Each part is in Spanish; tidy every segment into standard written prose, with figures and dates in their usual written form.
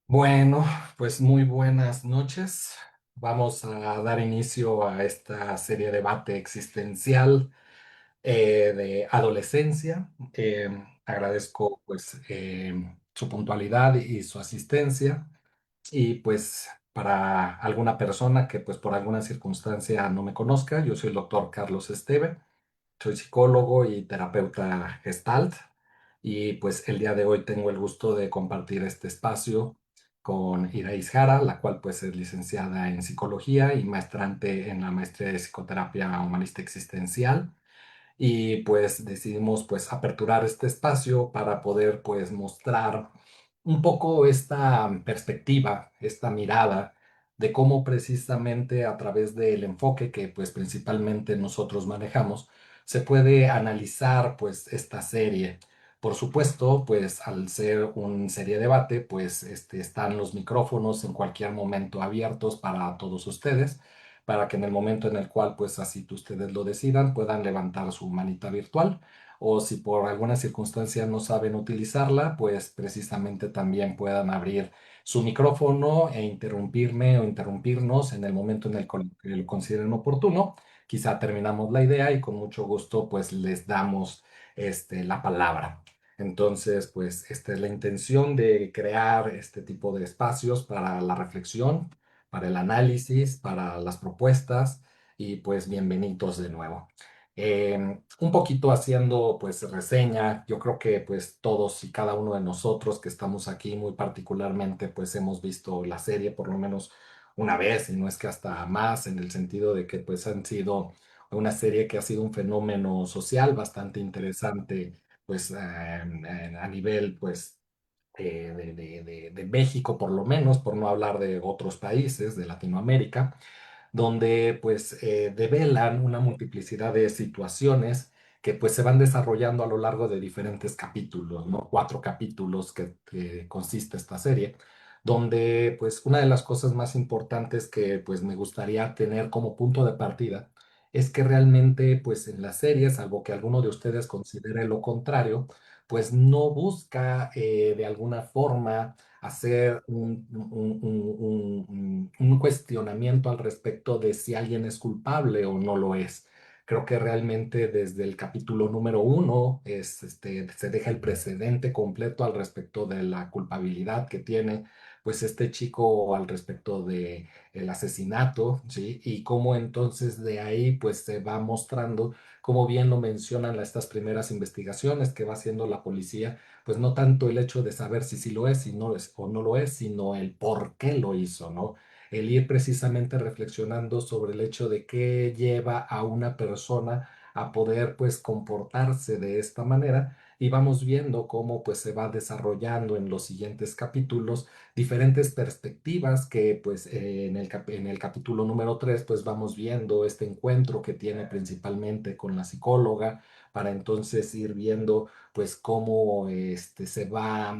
Bueno, pues muy buenas noches. Vamos a dar inicio a esta serie de debate existencial de adolescencia. Agradezco pues su puntualidad y su asistencia. Y pues para alguna persona que pues por alguna circunstancia no me conozca, yo soy el doctor Carlos Esteve. Soy psicólogo y terapeuta Gestalt y pues el día de hoy tengo el gusto de compartir este espacio con Irais Jara, la cual pues es licenciada en psicología y maestrante en la maestría de psicoterapia humanista existencial y pues decidimos pues aperturar este espacio para poder pues mostrar un poco esta perspectiva, esta mirada de cómo precisamente a través del enfoque que pues principalmente nosotros manejamos se puede analizar pues esta serie. Por supuesto, pues al ser un serie debate, pues están los micrófonos en cualquier momento abiertos para todos ustedes para que en el momento en el cual, pues así ustedes lo decidan, puedan levantar su manita virtual. O si por alguna circunstancia no saben utilizarla, pues precisamente también puedan abrir su micrófono e interrumpirme o interrumpirnos en el momento en el que lo consideren oportuno. Quizá terminamos la idea y con mucho gusto pues les damos la palabra. Entonces, pues esta es la intención de crear este tipo de espacios para la reflexión, para el análisis, para las propuestas y pues bienvenidos de nuevo. Un poquito haciendo pues reseña, yo creo que pues todos y cada uno de nosotros que estamos aquí muy particularmente pues hemos visto la serie por lo menos una vez y no es que hasta más en el sentido de que pues han sido una serie que ha sido un fenómeno social bastante interesante pues a nivel pues de México, por lo menos, por no hablar de otros países de Latinoamérica, donde pues develan una multiplicidad de situaciones que pues se van desarrollando a lo largo de diferentes capítulos, ¿no? Cuatro capítulos que consiste esta serie, donde pues una de las cosas más importantes que pues me gustaría tener como punto de partida es que realmente pues en la serie, salvo que alguno de ustedes considere lo contrario, pues no busca de alguna forma hacer un cuestionamiento al respecto de si alguien es culpable o no lo es. Creo que realmente desde el capítulo número uno se deja el precedente completo al respecto de la culpabilidad que tiene pues este chico al respecto de el asesinato, ¿sí? Y cómo entonces de ahí pues se va mostrando, como bien lo mencionan estas primeras investigaciones que va haciendo la policía, pues no tanto el hecho de saber si sí lo es, si no es o no lo es, sino el por qué lo hizo, ¿no? El ir precisamente reflexionando sobre el hecho de qué lleva a una persona a poder pues comportarse de esta manera y vamos viendo cómo pues se va desarrollando en los siguientes capítulos diferentes perspectivas que pues en el capítulo número 3 pues vamos viendo este encuentro que tiene principalmente con la psicóloga para entonces ir viendo pues cómo se va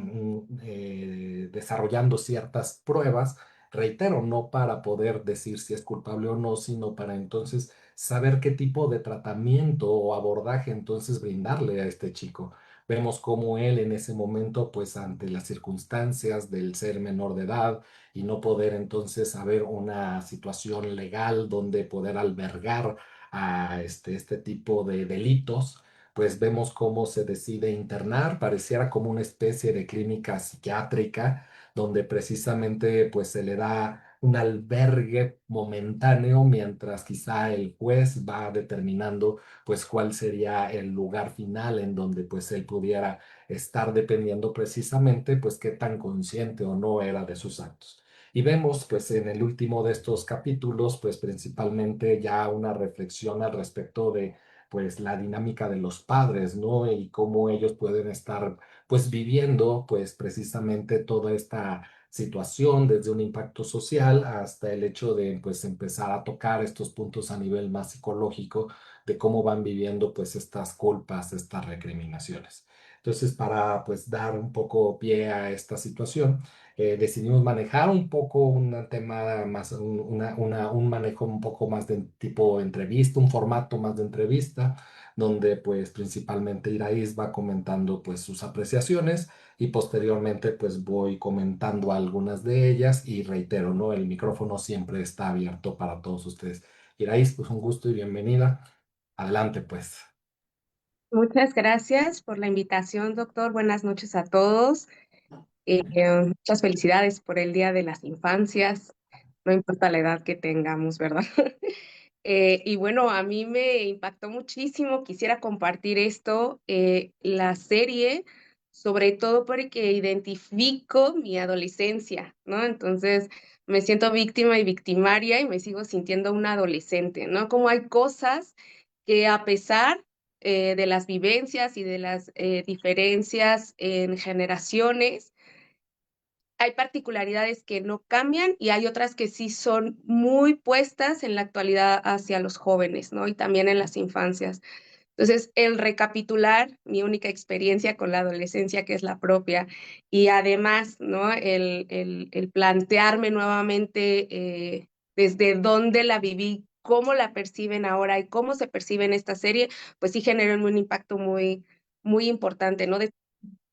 desarrollando ciertas pruebas, reitero, no para poder decir si es culpable o no, sino para entonces saber qué tipo de tratamiento o abordaje entonces brindarle a este chico. Vemos cómo él en ese momento, pues ante las circunstancias del ser menor de edad y no poder entonces haber una situación legal donde poder albergar a este tipo de delitos, pues vemos cómo se decide internar, pareciera como una especie de clínica psiquiátrica, donde precisamente pues se le da un albergue momentáneo mientras quizá el juez va determinando pues cuál sería el lugar final en donde pues él pudiera estar dependiendo precisamente pues qué tan consciente o no era de sus actos. Y vemos pues en el último de estos capítulos pues principalmente ya una reflexión al respecto de pues la dinámica de los padres, ¿no? Y cómo ellos pueden estar pues viviendo pues precisamente toda esta situación desde un impacto social hasta el hecho de pues empezar a tocar estos puntos a nivel más psicológico de cómo van viviendo pues estas culpas, estas recriminaciones. Entonces, para pues dar un poco pie a esta situación, decidimos manejar un poco un tema más, un manejo un poco más de tipo entrevista, un formato más de entrevista, donde pues principalmente Iraíz va comentando pues sus apreciaciones y posteriormente pues voy comentando algunas de ellas y reitero, ¿no? El micrófono siempre está abierto para todos ustedes. Iraíz, pues un gusto y bienvenida. Adelante, pues. Muchas gracias por la invitación, doctor. Buenas noches a todos. Muchas felicidades por el Día de las Infancias. No importa la edad que tengamos, ¿verdad? Y bueno, a mí me impactó muchísimo. Quisiera compartir esto, la serie, sobre todo porque identifico mi adolescencia, ¿no? Entonces me siento víctima y victimaria y me sigo sintiendo una adolescente, ¿no? Como hay cosas que a pesar de las vivencias y de las diferencias en generaciones, hay particularidades que no cambian y hay otras que sí son muy puestas en la actualidad hacia los jóvenes, ¿no? Y también en las infancias. Entonces, el recapitular mi única experiencia con la adolescencia, que es la propia, y además, ¿no? El plantearme nuevamente desde dónde la viví, cómo la perciben ahora y cómo se percibe en esta serie, pues sí generó un impacto muy importante, ¿no?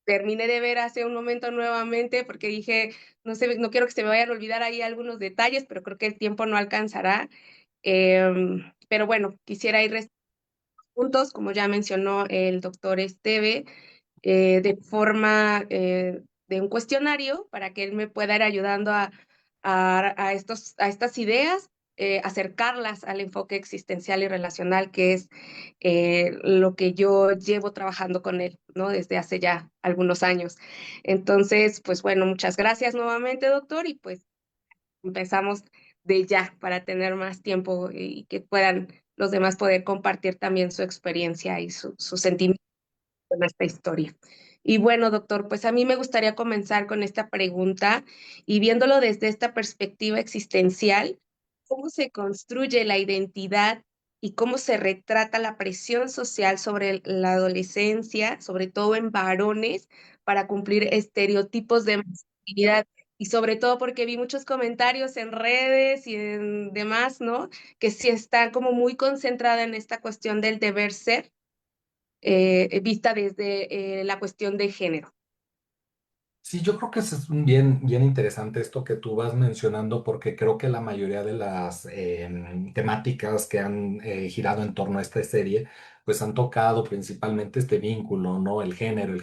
Terminé de ver hace un momento nuevamente porque dije, no sé, no quiero que se me vayan a olvidar ahí algunos detalles, pero creo que el tiempo no alcanzará. Pero bueno, quisiera ir puntos, como ya mencionó el doctor Esteve, de forma de un cuestionario para que él me pueda ir ayudando a estas ideas, acercarlas al enfoque existencial y relacional, que es lo que yo llevo trabajando con él, ¿no? Desde hace ya algunos años. Entonces, pues bueno, muchas gracias nuevamente, doctor, y pues empezamos de ya para tener más tiempo y que puedan los demás poder compartir también su experiencia y su sentimiento en esta historia. Y bueno, doctor, pues a mí me gustaría comenzar con esta pregunta y viéndolo desde esta perspectiva existencial, ¿cómo se construye la identidad y cómo se retrata la presión social sobre la adolescencia, sobre todo en varones, para cumplir estereotipos de masculinidad? Y sobre todo porque vi muchos comentarios en redes y en demás, ¿no? Que sí está como muy concentrada en esta cuestión del deber ser vista desde la cuestión de género. Sí, yo creo que es un bien interesante esto que tú vas mencionando, porque creo que la mayoría de las temáticas que han girado en torno a esta serie, pues han tocado principalmente este vínculo, ¿no? El género,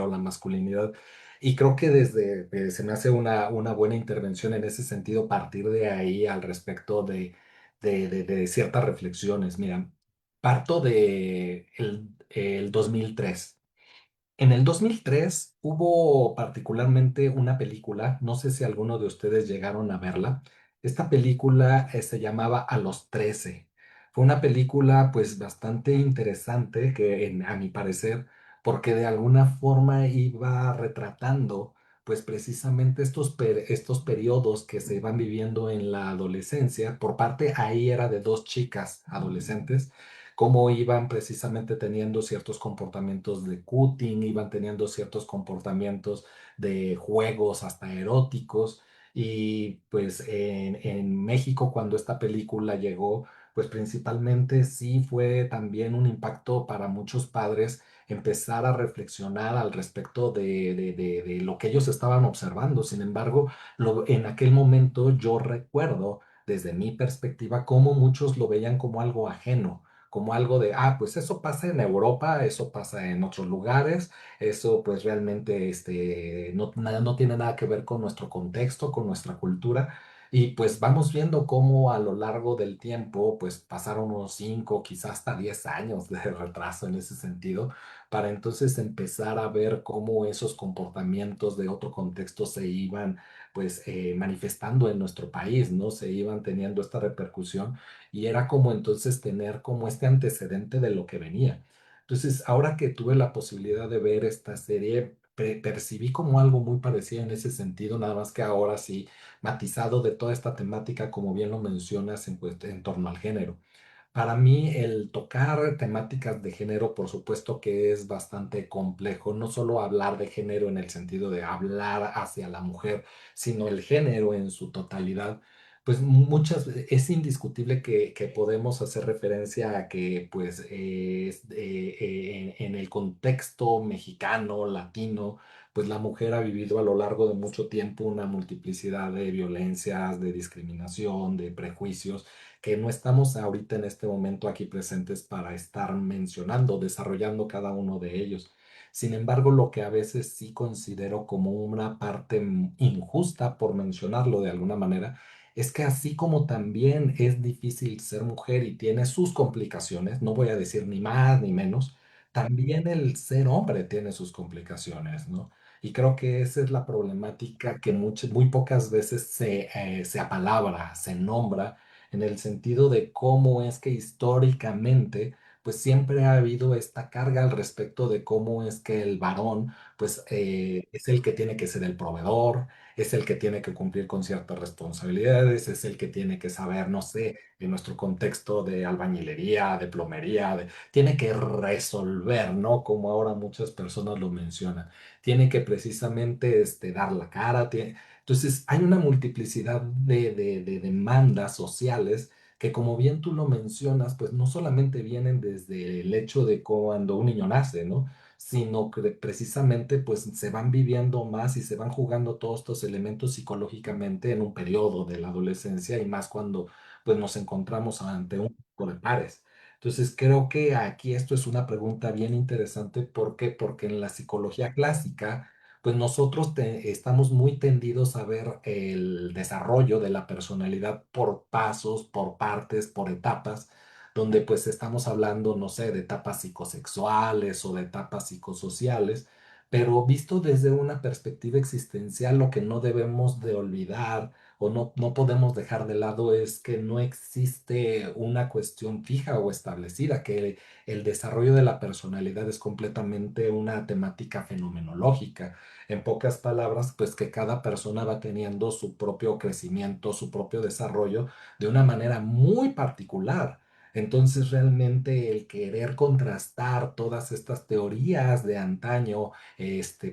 la masculinidad. Y creo que desde se me hace una buena intervención en ese sentido, partir de ahí al respecto de ciertas reflexiones. Mira, parto de el 2003. En el 2003 hubo particularmente una película, no sé si alguno de ustedes llegaron a verla. Esta película se llamaba A los 13. Fue una película pues bastante interesante que a mi parecer, porque de alguna forma iba retratando pues precisamente estos periodos que se van viviendo en la adolescencia. Por parte ahí era de dos chicas adolescentes cómo iban precisamente teniendo ciertos comportamientos de cutting, iban teniendo ciertos comportamientos de juegos hasta eróticos. Y pues en México, cuando esta película llegó, pues principalmente sí fue también un impacto para muchos padres empezar a reflexionar al respecto de lo que ellos estaban observando. Sin embargo, en aquel momento yo recuerdo desde mi perspectiva cómo muchos lo veían como algo ajeno, como algo de, pues eso pasa en Europa, eso pasa en otros lugares, eso pues realmente no tiene nada que ver con nuestro contexto, con nuestra cultura. Y pues vamos viendo cómo a lo largo del tiempo, pues pasaron unos 5, quizás hasta 10 años de retraso en ese sentido, para entonces empezar a ver cómo esos comportamientos de otro contexto se iban pues manifestando en nuestro país, ¿no? Se iban teniendo esta repercusión y era como entonces tener como este antecedente de lo que venía. Entonces, ahora que tuve la posibilidad de ver esta serie, percibí como algo muy parecido en ese sentido, nada más que ahora sí, matizado de toda esta temática, como bien lo mencionas, en torno al género. Para mí, el tocar temáticas de género, por supuesto que es bastante complejo, no solo hablar de género en el sentido de hablar hacia la mujer, sino el género en su totalidad, pues es indiscutible que podemos hacer referencia a que pues en el contexto mexicano, latino, pues la mujer ha vivido a lo largo de mucho tiempo una multiplicidad de violencias, de discriminación, de prejuicios, que no estamos ahorita en este momento aquí presentes para estar mencionando, desarrollando cada uno de ellos. Sin embargo, lo que a veces sí considero como una parte injusta, por mencionarlo de alguna manera, es que así como también es difícil ser mujer y tiene sus complicaciones, no voy a decir ni más ni menos, también el ser hombre tiene sus complicaciones, ¿no? Y creo que esa es la problemática que muy pocas veces se apalabra, se nombra, en el sentido de cómo es que históricamente, pues siempre ha habido esta carga al respecto de cómo es que el varón, pues es el que tiene que ser el proveedor, es el que tiene que cumplir con ciertas responsabilidades, es el que tiene que saber, no sé, en nuestro contexto de albañilería, de plomería, tiene que resolver, ¿no? Como ahora muchas personas lo mencionan. Tiene que precisamente dar la cara. Entonces, hay una multiplicidad de demandas sociales que, como bien tú lo mencionas, pues no solamente vienen desde el hecho de cuando un niño nace, ¿no? Sino que precisamente pues se van viviendo más y se van jugando todos estos elementos psicológicamente en un periodo de la adolescencia y más cuando pues nos encontramos ante un grupo de pares. Entonces creo que aquí esto es una pregunta bien interesante. ¿Por qué? Porque en la psicología clásica pues nosotros estamos muy tendidos a ver el desarrollo de la personalidad por pasos, por partes, por etapas, donde pues estamos hablando, no sé, de etapas psicosexuales o de etapas psicosociales, pero visto desde una perspectiva existencial, lo que no debemos de olvidar o no podemos dejar de lado es que no existe una cuestión fija o establecida, que el desarrollo de la personalidad es completamente una temática fenomenológica. En pocas palabras, pues que cada persona va teniendo su propio crecimiento, su propio desarrollo de una manera muy particular. Entonces, realmente el querer contrastar todas estas teorías de antaño,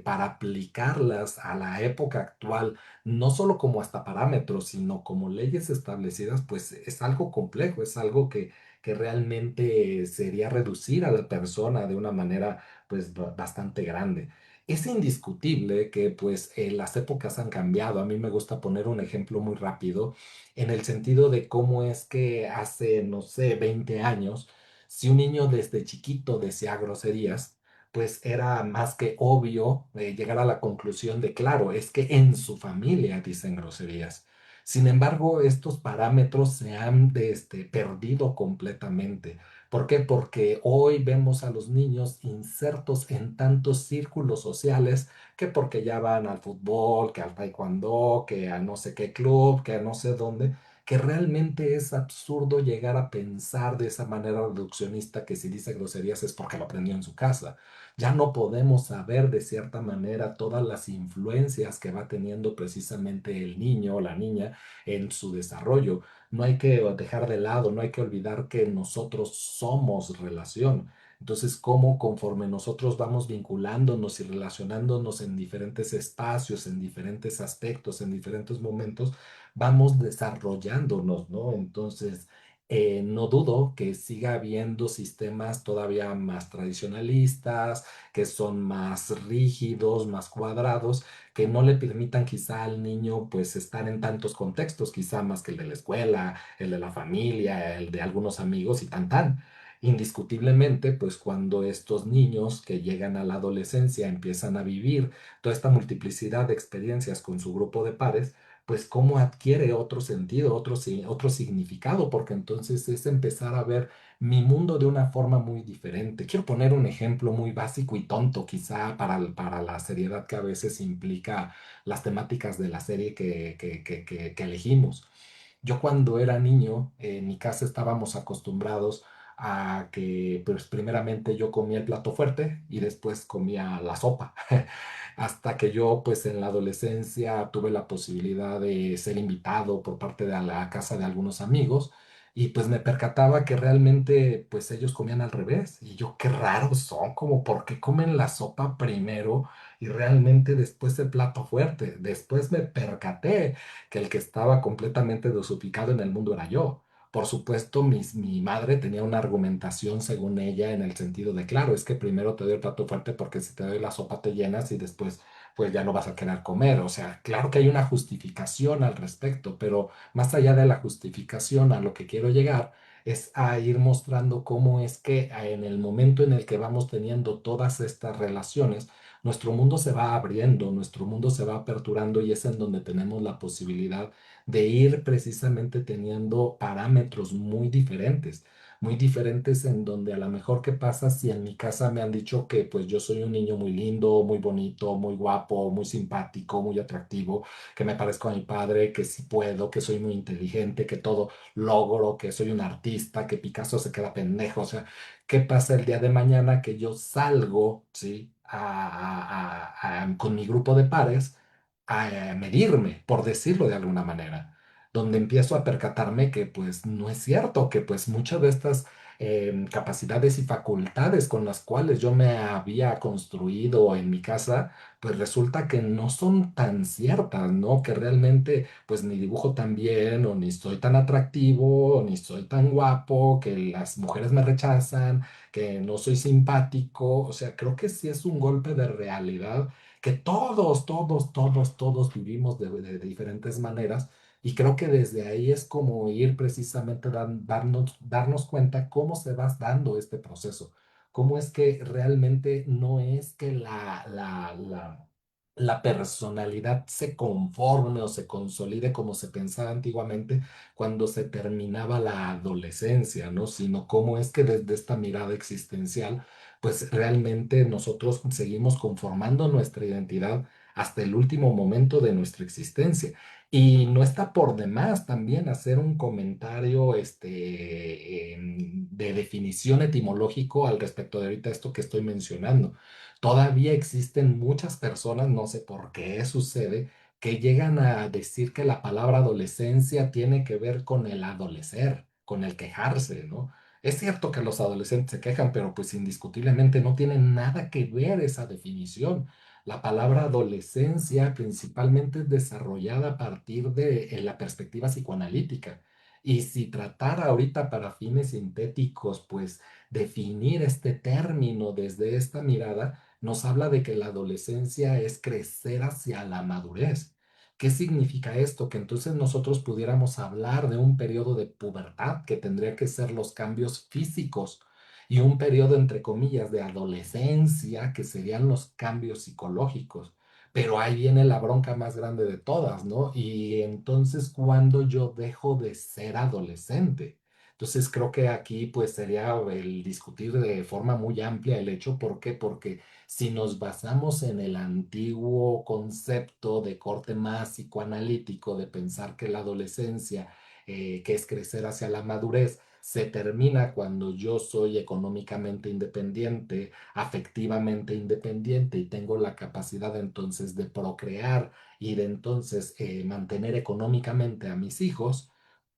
para aplicarlas a la época actual, no solo como hasta parámetros, sino como leyes establecidas, pues es algo complejo, es algo que realmente sería reducir a la persona de una manera, pues, bastante grande. Es indiscutible que pues las épocas han cambiado. A mí me gusta poner un ejemplo muy rápido en el sentido de cómo es que hace, no sé, 20 años, si un niño desde chiquito decía groserías, pues era más que obvio llegar a la conclusión de, claro, es que en su familia dicen groserías. Sin embargo, estos parámetros se han perdido completamente. ¿Por qué? Porque hoy vemos a los niños insertos en tantos círculos sociales que porque ya van al fútbol, que al taekwondo, que a no sé qué club, que a no sé dónde, que realmente es absurdo llegar a pensar de esa manera reduccionista que si dice groserías es porque lo aprendió en su casa. Ya no podemos saber de cierta manera todas las influencias que va teniendo precisamente el niño o la niña en su desarrollo. No hay que dejar de lado, no hay que olvidar que nosotros somos relación. Entonces, cómo conforme nosotros vamos vinculándonos y relacionándonos en diferentes espacios, en diferentes aspectos, en diferentes momentos, vamos desarrollándonos, ¿no? Entonces, no dudo que siga habiendo sistemas todavía más tradicionalistas, que son más rígidos, más cuadrados, que no le permitan quizá al niño pues estar en tantos contextos, quizá más que el de la escuela, el de la familia, el de algunos amigos y tan tan. Indiscutiblemente, pues cuando estos niños que llegan a la adolescencia empiezan a vivir toda esta multiplicidad de experiencias con su grupo de pares, pues cómo adquiere otro sentido, otro significado, porque entonces es empezar a ver mi mundo de una forma muy diferente. Quiero poner un ejemplo muy básico y tonto, quizá para la seriedad que a veces implica las temáticas de la serie que elegimos. Yo cuando era niño, en mi casa estábamos acostumbrados a que, pues primeramente yo comía el plato fuerte y después comía la sopa. Hasta que yo, pues en la adolescencia, tuve la posibilidad de ser invitado por parte de la casa de algunos amigos. y pues me percataba que realmente pues ellos comían al revés y yo qué raros son, como por qué comen la sopa primero y realmente después el plato fuerte. Después me percaté que el que estaba completamente desubicado en el mundo era yo. Por supuesto, mi madre tenía una argumentación según ella en el sentido de, claro, es que primero te doy el plato fuerte porque si te doy la sopa te llenas y después pues ya no vas a querer comer. O sea, claro que hay una justificación al respecto, pero más allá de la justificación, a lo que quiero llegar es a ir mostrando cómo es que en el momento en el que vamos teniendo todas estas relaciones, nuestro mundo se va abriendo, nuestro mundo se va aperturando y es en donde tenemos la posibilidad de ir precisamente teniendo parámetros muy diferentes en donde a lo mejor qué pasa si en mi casa me han dicho que pues yo soy un niño muy lindo, muy bonito, muy guapo, muy simpático, muy atractivo, que me parezco a mi padre, que sí puedo, que soy muy inteligente, que todo logro, que soy un artista, que Picasso se queda pendejo, o sea, ¿qué pasa el día de mañana que yo salgo, sí, con mi grupo de pares a medirme, por decirlo de alguna manera, donde empiezo a percatarme que pues no es cierto, que pues muchas de estas capacidades y facultades con las cuales yo me había construido en mi casa, pues resulta que no son tan ciertas, ¿no? Que realmente pues ni dibujo tan bien, o ni soy tan atractivo, o ni soy tan guapo, que las mujeres me rechazan, que no soy simpático, o sea, creo que sí es un golpe de realidad que todos vivimos de diferentes maneras. Y creo que desde ahí es como ir precisamente darnos cuenta cómo se va dando este proceso, cómo es que realmente no es que la personalidad se conforme o se consolide como se pensaba antiguamente cuando se terminaba la adolescencia, ¿no? Sino cómo es que desde esta mirada existencial pues realmente nosotros seguimos conformando nuestra identidad hasta el último momento de nuestra existencia. Y no está por demás también hacer un comentario de definición etimológico al respecto de ahorita esto que estoy mencionando. Todavía existen muchas personas, no sé por qué sucede, que llegan a decir que la palabra adolescencia tiene que ver con el adolecer, con el quejarse, ¿no? Es cierto que los adolescentes se quejan, pero pues indiscutiblemente no tiene nada que ver esa definición. La palabra adolescencia principalmente es desarrollada a partir de la perspectiva psicoanalítica. Y si tratara ahorita para fines sintéticos, pues definir este término desde esta mirada, nos habla de que la adolescencia es crecer hacia la madurez. ¿Qué significa esto? Que entonces nosotros pudiéramos hablar de un periodo de pubertad que tendría que ser los cambios físicos y un periodo, entre comillas, de adolescencia que serían los cambios psicológicos. Pero ahí viene la bronca más grande de todas, ¿no? Y entonces, ¿cuándo yo dejo de ser adolescente? Entonces, creo que aquí pues sería el discutir de forma muy amplia el hecho. ¿Por qué? Porque si nos basamos en el antiguo concepto de corte más psicoanalítico de pensar que la adolescencia, que es crecer hacia la madurez, se termina cuando yo soy económicamente independiente, afectivamente independiente y tengo la capacidad entonces de procrear y de entonces mantener económicamente a mis hijos,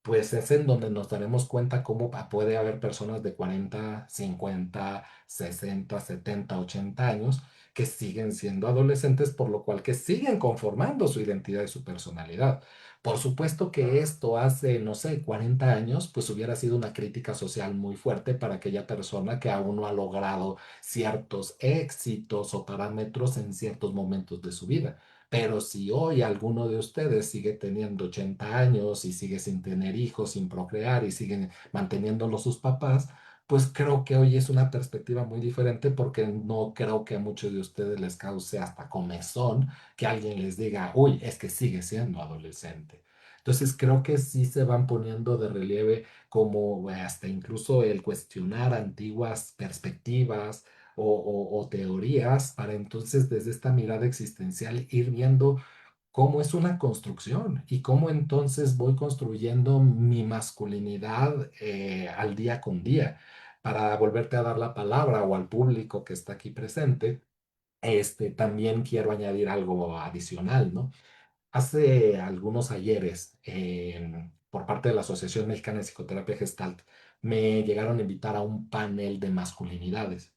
pues es en donde nos daremos cuenta cómo puede haber personas de 40, 50, 60, 70, 80 años que siguen siendo adolescentes, por lo cual que siguen conformando su identidad y su personalidad. Por supuesto que esto hace, no sé, 40 años, pues hubiera sido una crítica social muy fuerte para aquella persona que aún no ha logrado ciertos éxitos o parámetros en ciertos momentos de su vida. Pero si hoy alguno de ustedes sigue teniendo 80 años y sigue sin tener hijos, sin procrear y siguen manteniéndolo sus papás, pues creo que hoy es una perspectiva muy diferente porque no creo que a muchos de ustedes les cause hasta comezón que alguien les diga, uy, es que sigue siendo adolescente. Entonces creo que sí se van poniendo de relieve como hasta incluso el cuestionar antiguas perspectivas o teorías para entonces desde esta mirada existencial ir viendo cómo es una construcción y cómo entonces voy construyendo mi masculinidad al día con día. Para volverte a dar la palabra o al público que está aquí presente, también quiero añadir algo adicional, ¿no? Hace algunos ayeres, por parte de la Asociación Mexicana de Psicoterapia Gestalt, me llegaron a invitar a un panel de masculinidades.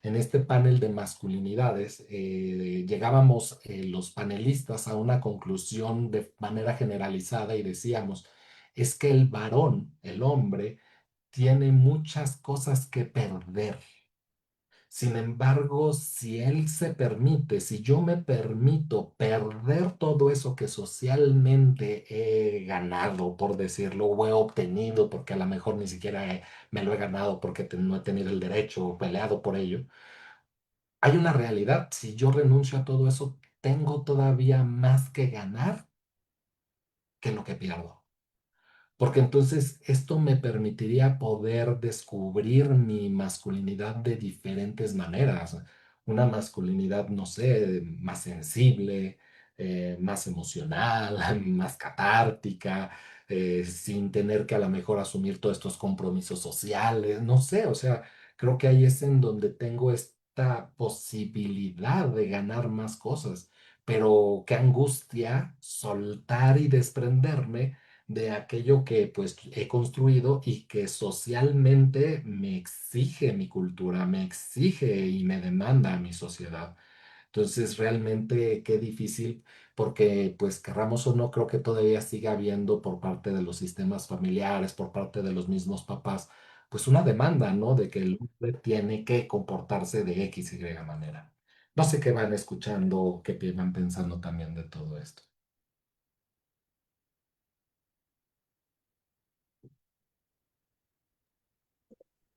En este panel de masculinidades llegábamos los panelistas a una conclusión de manera generalizada y decíamos, es que el varón, el hombre, tiene muchas cosas que perder. Sin embargo, si él se permite, si yo me permito perder todo eso que socialmente he ganado, por decirlo, o he obtenido, porque a lo mejor ni siquiera me lo he ganado porque no he tenido el derecho o peleado por ello, hay una realidad. Si yo renuncio a todo eso, tengo todavía más que ganar que lo que pierdo. Porque entonces esto me permitiría poder descubrir mi masculinidad de diferentes maneras. Una masculinidad, no sé, más sensible, más emocional, más catártica, sin tener que a lo mejor asumir todos estos compromisos sociales, no sé, o sea, creo que ahí es en donde tengo esta posibilidad de ganar más cosas, pero qué angustia soltar y desprenderme de aquello que pues he construido y que socialmente me exige mi cultura, me exige y me demanda mi sociedad. Entonces, realmente qué difícil, porque pues querramos o no, creo que todavía sigue habiendo por parte de los sistemas familiares, por parte de los mismos papás, pues una demanda, ¿no? De que el hombre tiene que comportarse de X, Y manera. No sé qué van escuchando, qué van pensando también de todo esto.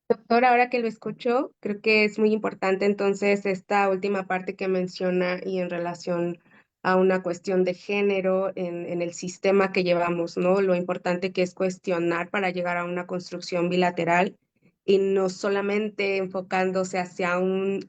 Doctor, ahora que lo escucho, creo que es muy importante entonces esta última parte que menciona y en relación a una cuestión de género en el sistema que llevamos, ¿no? Lo importante que es cuestionar para llegar a una construcción bilateral y no solamente enfocándose hacia un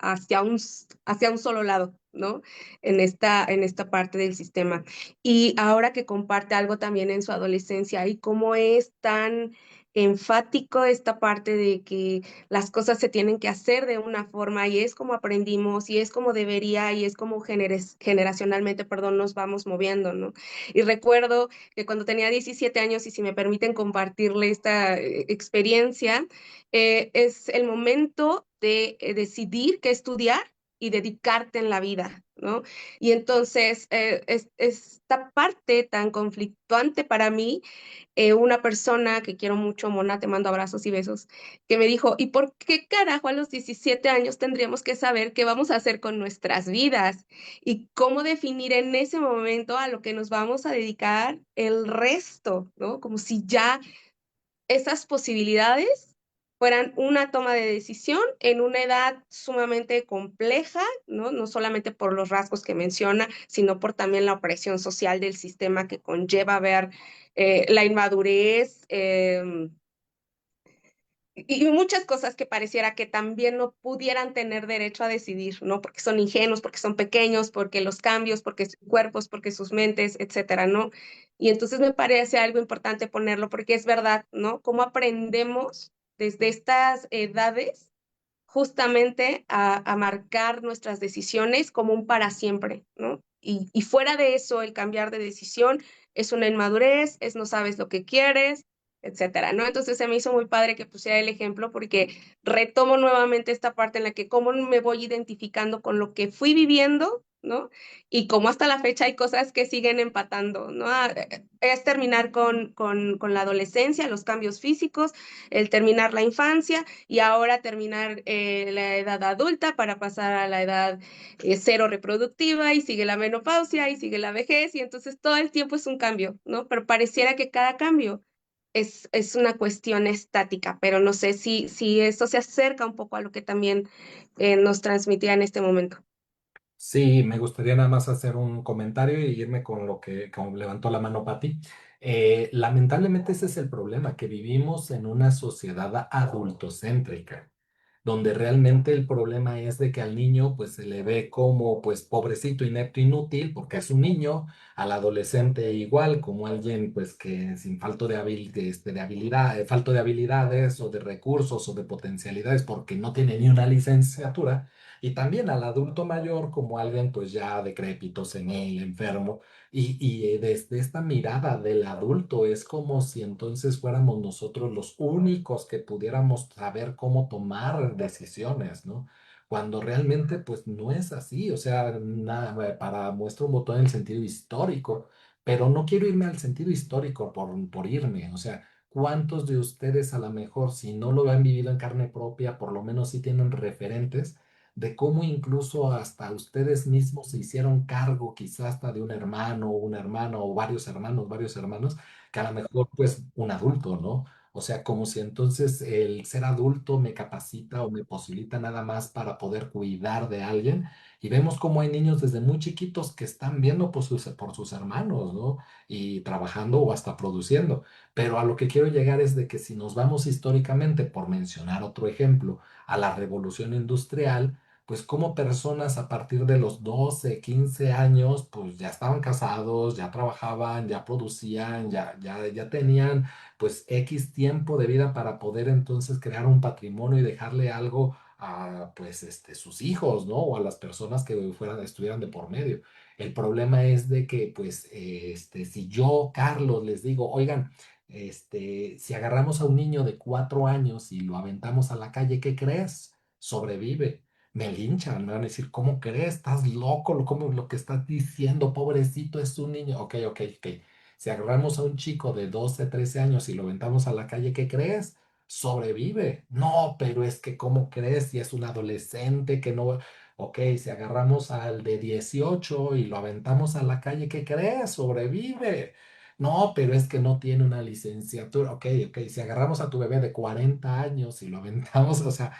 solo lado, ¿no? En esta parte del sistema. Y ahora que comparte algo también en su adolescencia y cómo es tan enfático esta parte de que las cosas se tienen que hacer de una forma y es como aprendimos y es como debería y es como generacionalmente, perdón, nos vamos moviendo, ¿no? Y recuerdo que cuando tenía 17 años, y si me permiten compartirle esta experiencia, es el momento de decidir qué estudiar y dedicarte en la vida, ¿no? Y entonces, esta parte tan conflictuante para mí, una persona que quiero mucho, Mona, te mando abrazos y besos, que me dijo, ¿y por qué carajo a los 17 años tendríamos que saber qué vamos a hacer con nuestras vidas? Y cómo definir en ese momento a lo que nos vamos a dedicar el resto, ¿no? Como si ya esas posibilidades fueran una toma de decisión en una edad sumamente compleja, ¿no? No solamente por los rasgos que menciona, sino por también la opresión social del sistema que conlleva ver la inmadurez, y muchas cosas que pareciera que también no pudieran tener derecho a decidir, ¿no? Porque son ingenuos, porque son pequeños, porque los cambios, porque sus cuerpos, porque sus mentes, etcétera, ¿no? Y entonces me parece algo importante ponerlo porque es verdad, ¿no? Cómo aprendemos desde estas edades justamente a marcar nuestras decisiones como un para siempre, ¿no? Y fuera de eso, el cambiar de decisión es una inmadurez, es no sabes lo que quieres, etcétera, ¿no? Entonces se me hizo muy padre que pusiera el ejemplo porque retomo nuevamente esta parte en la que cómo me voy identificando con lo que fui viviendo, ¿no? Y cómo hasta la fecha hay cosas que siguen empatando, ¿no? Es terminar con la adolescencia, los cambios físicos, el terminar la infancia y ahora terminar la edad adulta para pasar a la edad cero reproductiva y sigue la menopausia y sigue la vejez y entonces todo el tiempo es un cambio, ¿no? Pero pareciera que cada cambio es una cuestión estática, pero no sé si esto se acerca un poco a lo que también nos transmitía en este momento. Sí, me gustaría nada más hacer un comentario y irme con lo que como levantó la mano Pati. Lamentablemente ese es el problema, que vivimos en una sociedad adultocéntrica, donde realmente el problema es de que al niño pues se le ve como pues pobrecito, inepto, inútil, porque es un niño, al adolescente igual, como alguien pues que sin falto de, de habilidad, falto de habilidades o de recursos o de potencialidades porque no tiene ni una licenciatura y también al adulto mayor como alguien pues ya decrépito, senil, enfermo, y desde esta mirada del adulto es como si entonces fuéramos nosotros los únicos que pudiéramos saber cómo tomar decisiones, ¿no? Cuando realmente pues no es así, o sea, nada, para muestra un botón en el sentido histórico, pero no quiero irme al sentido histórico por irme, o sea, ¿cuántos de ustedes a lo mejor si no lo han vivido en carne propia, por lo menos sí tienen referentes de cómo incluso hasta ustedes mismos se hicieron cargo quizás hasta de un hermano o una hermana o varios hermanos, que a lo mejor pues un adulto, ¿no? O sea, como si entonces el ser adulto me capacita o me posibilita nada más para poder cuidar de alguien. Y vemos cómo hay niños desde muy chiquitos que están viendo por sus hermanos, ¿no? Y trabajando o hasta produciendo. Pero a lo que quiero llegar es de que si nos vamos históricamente, por mencionar otro ejemplo, a la revolución industrial, pues como personas a partir de los 12 15 años, pues ya estaban casados, ya trabajaban, ya producían, ya tenían pues X tiempo de vida para poder entonces crear un patrimonio y dejarle algo a pues sus hijos, ¿no? O a las personas que estuvieran de por medio. El problema es de que pues si yo, Carlos, les digo, oigan, si agarramos a un niño de 4 años y lo aventamos a la calle, ¿qué crees? Sobrevive. Me linchan, me van a decir, ¿cómo crees? ¿Estás loco? ¿Cómo lo que estás diciendo? Pobrecito, es un niño. Ok, ok, ok. Si agarramos a un chico de 12 13 años y lo aventamos a la calle, ¿qué crees? Sobrevive. No, pero es que, ¿cómo crees? Si es un adolescente que no... Ok, si agarramos al de 18 y lo aventamos a la calle, ¿qué crees? Sobrevive. No, pero es que no tiene una licenciatura. Ok, ok, si agarramos a tu bebé de 40 años y lo aventamos, o sea,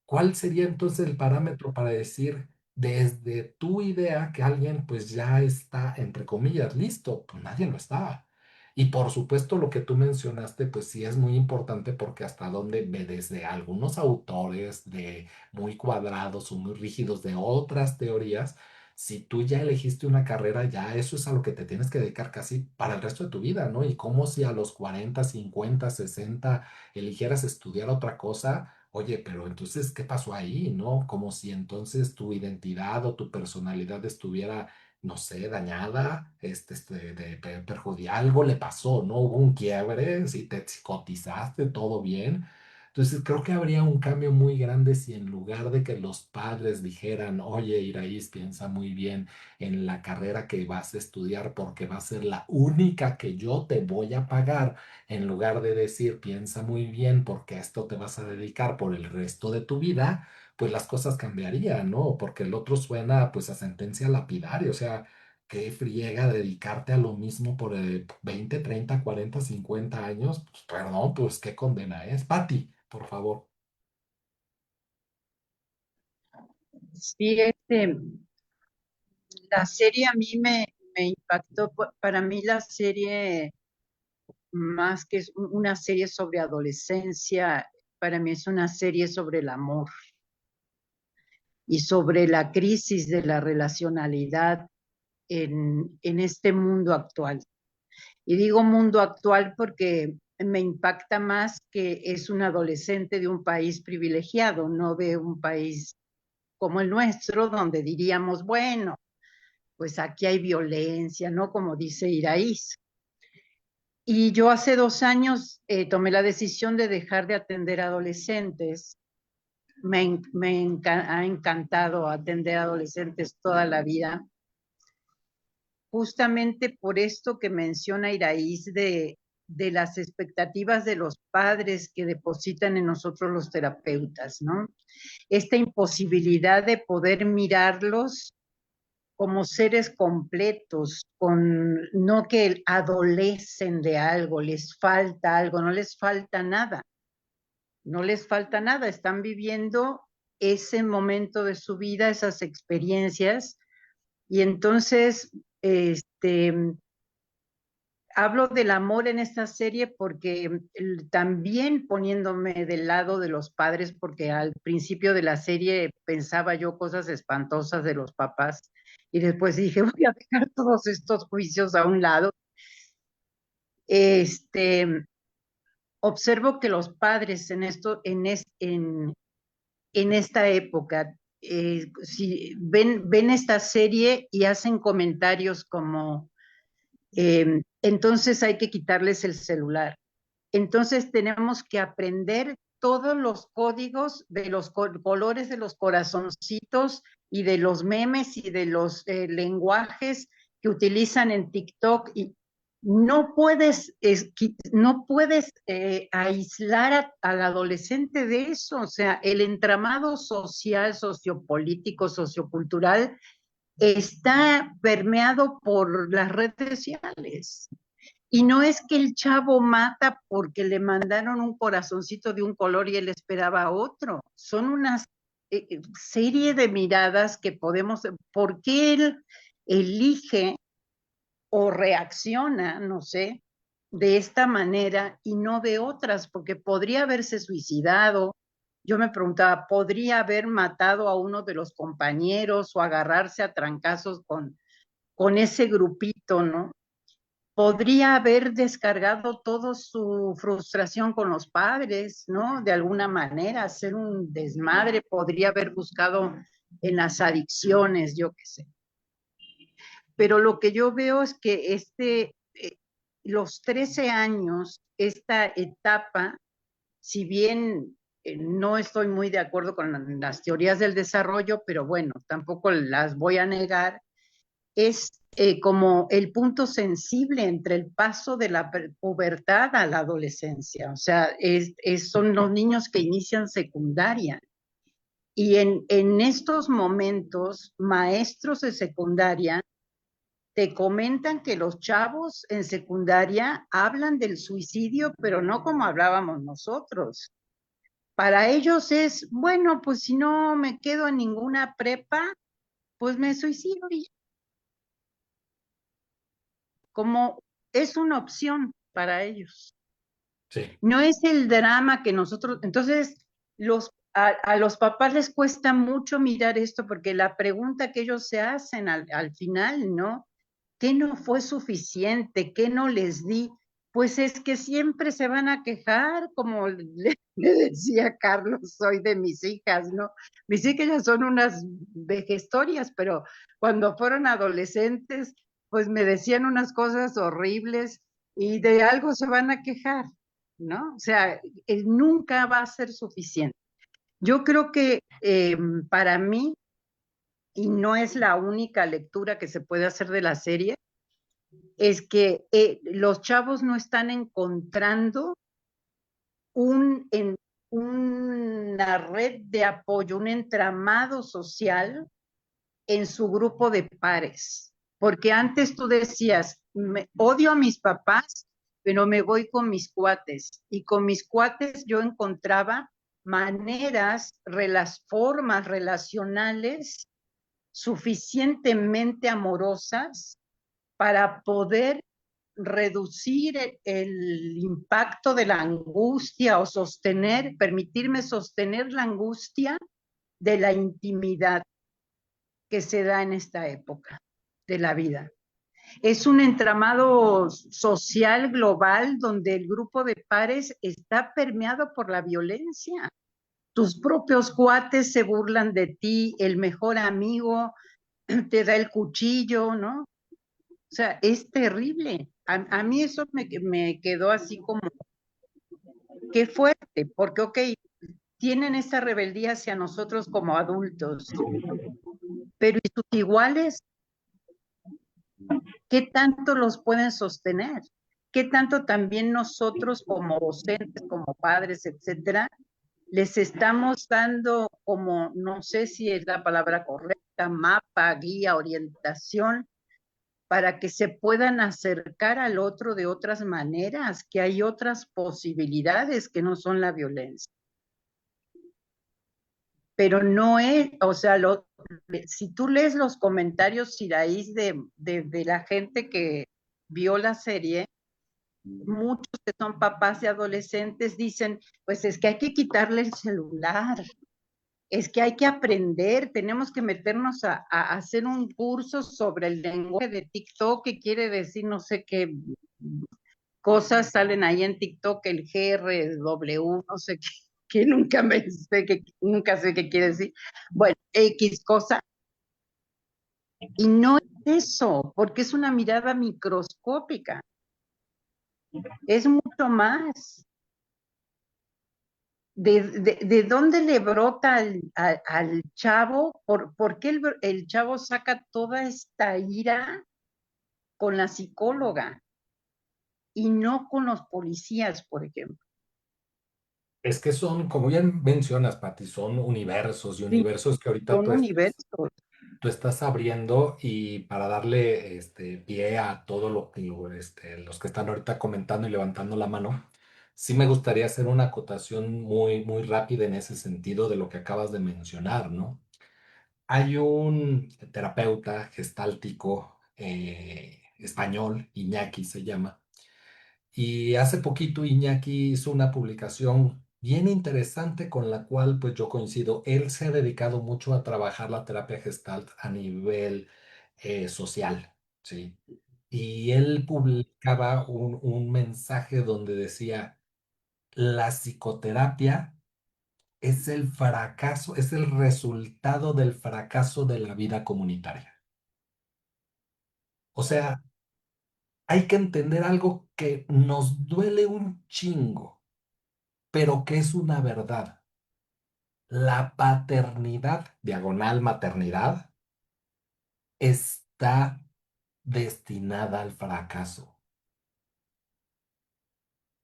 ¿cuál sería entonces el parámetro para decir desde tu idea que alguien pues ya está, entre comillas, listo? Pues nadie lo está. Y por supuesto lo que tú mencionaste pues sí es muy importante porque hasta donde ve desde algunos autores de muy cuadrados o muy rígidos de otras teorías, si tú ya elegiste una carrera, ya eso es a lo que te tienes que dedicar casi para el resto de tu vida, ¿no? Y como si a los 40 50 60 eligieras estudiar otra cosa. Oye, pero entonces, ¿qué pasó ahí, no? Como si entonces tu identidad o tu personalidad estuviera, no sé, dañada, perjudicial, algo le pasó, ¿no? Hubo un quiebre, si te psicotizaste, todo bien. Entonces, creo que habría un cambio muy grande si en lugar de que los padres dijeran, oye, Iraíz, piensa muy bien en la carrera que vas a estudiar porque va a ser la única que yo te voy a pagar en lugar de decir, piensa muy bien porque a esto te vas a dedicar por el resto de tu vida, pues las cosas cambiarían, ¿no? Porque el otro suena pues a sentencia lapidaria, o sea, qué friega dedicarte a lo mismo por 20, 30, 40, 50 años, pues perdón, pues qué condena es. Pati, por favor. Sí, la serie a mí me impactó. Para mí la serie, más que es una serie sobre adolescencia, para mí es una serie sobre el amor y sobre la crisis de la relacionalidad en este mundo actual. Y digo mundo actual porque me impacta más que es un adolescente de un país privilegiado, no de un país como el nuestro, donde diríamos, bueno, pues aquí hay violencia, ¿no? Como dice Iraíz. Y yo hace 2 años tomé la decisión de dejar de atender adolescentes. Ha encantado atender adolescentes toda la vida, justamente por esto que menciona Iraíz de las expectativas de los padres que depositan en nosotros los terapeutas, ¿no? Esta imposibilidad de poder mirarlos como seres completos, no que adolecen de algo, les falta algo, no les falta nada, no les falta nada, están viviendo ese momento de su vida, esas experiencias, y entonces, hablo del amor en esta serie porque también poniéndome del lado de los padres, porque al principio de la serie pensaba yo cosas espantosas de los papás y después dije, voy a dejar todos estos juicios a un lado. Este, observo que los padres en esta época si ven esta serie y hacen comentarios como, entonces hay que quitarles el celular. Entonces tenemos que aprender todos los códigos de los colores de los corazoncitos y de los memes y de los lenguajes que utilizan en TikTok. Y no puedes aislar al adolescente de eso. O sea, el entramado social, sociopolítico, sociocultural está permeado por las redes sociales. Y no es que el chavo mata porque le mandaron un corazoncito de un color y él esperaba otro. Son una serie de miradas que podemos, ¿por qué él elige o reacciona, no sé, de esta manera y no de otras? Porque podría haberse suicidado. Yo me preguntaba, ¿podría haber matado a uno de los compañeros o agarrarse a trancazos con ese grupito, ¿no? Podría haber descargado toda su frustración con los padres, ¿no? De alguna manera, hacer un desmadre, podría haber buscado en las adicciones, yo qué sé. Pero lo que yo veo es que los 13 años, esta etapa, si bien no estoy muy de acuerdo con las teorías del desarrollo, pero bueno, tampoco las voy a negar, es como el punto sensible entre el paso de la pubertad a la adolescencia. O sea, son los niños que inician secundaria. Y en estos momentos, maestros de secundaria te comentan que los chavos en secundaria hablan del suicidio, pero no como hablábamos nosotros. Para ellos es, bueno, pues si no me quedo en ninguna prepa, pues me suicido y como es una opción para ellos. Sí. No es el drama que nosotros, entonces a los papás les cuesta mucho mirar esto porque la pregunta que ellos se hacen al final, ¿no? ¿Qué no fue suficiente? ¿Qué no les di? Pues es que siempre se van a quejar, como le decía Carlos, soy de mis hijas, ¿no? Mis hijas ya son unas vejestorias, pero cuando fueron adolescentes, pues me decían unas cosas horribles y de algo se van a quejar, ¿no? O sea, nunca va a ser suficiente. Yo creo que para mí, y no es la única lectura que se puede hacer de la serie, es que los chavos no están encontrando una red de apoyo, un entramado social en su grupo de pares. Porque antes tú decías, odio a mis papás, pero me voy con mis cuates. Y con mis cuates yo encontraba maneras, formas relacionales suficientemente amorosas para poder reducir el impacto de la angustia o permitirme sostener la angustia de la intimidad que se da en esta época de la vida. Es un entramado social global donde el grupo de pares está permeado por la violencia. Tus propios cuates se burlan de ti, el mejor amigo te da el cuchillo, ¿no? O sea, es terrible. A mí eso me quedó así como, qué fuerte, porque, ok, tienen esa rebeldía hacia nosotros como adultos, pero ¿y sus iguales? ¿Qué tanto los pueden sostener? ¿Qué tanto también nosotros como docentes, como padres, etcétera, les estamos dando como, no sé si es la palabra correcta, mapa, guía, orientación, para que se puedan acercar al otro de otras maneras, que hay otras posibilidades que no son la violencia? Pero no es, o sea, si tú lees los comentarios, Siraís, de la gente que vio la serie, muchos que son papás de adolescentes dicen, pues es que hay que quitarle el celular, es que hay que aprender, tenemos que meternos a hacer un curso sobre el lenguaje de TikTok, que quiere decir no sé qué cosas salen ahí en TikTok, el GRW, no sé qué. que nunca sé qué quiere decir. Bueno, X cosa. Y no es eso, porque es una mirada microscópica, es mucho más. ¿De dónde le brota al chavo? ¿Por qué el chavo saca toda esta ira con la psicóloga y no con los policías, por ejemplo? Es que son, como bien mencionas, Pati, son universos y Sí, universos que ahorita son universos. tú estás abriendo y para darle pie a todo lo que los que están ahorita comentando y levantando la mano, sí me gustaría hacer una acotación muy, muy rápida en ese sentido de lo que acabas de mencionar, ¿no? Hay un terapeuta gestáltico español, Iñaki se llama, y hace poquito Iñaki hizo una publicación bien interesante con la cual pues yo coincido. Él se ha dedicado mucho a trabajar la terapia Gestalt a nivel social, ¿sí? Y él publicaba un mensaje donde decía, la psicoterapia es el fracaso, es el resultado del fracaso de la vida comunitaria. O sea, hay que entender algo que nos duele un chingo, pero que es una verdad. La paternidad, diagonal maternidad, está destinada al fracaso.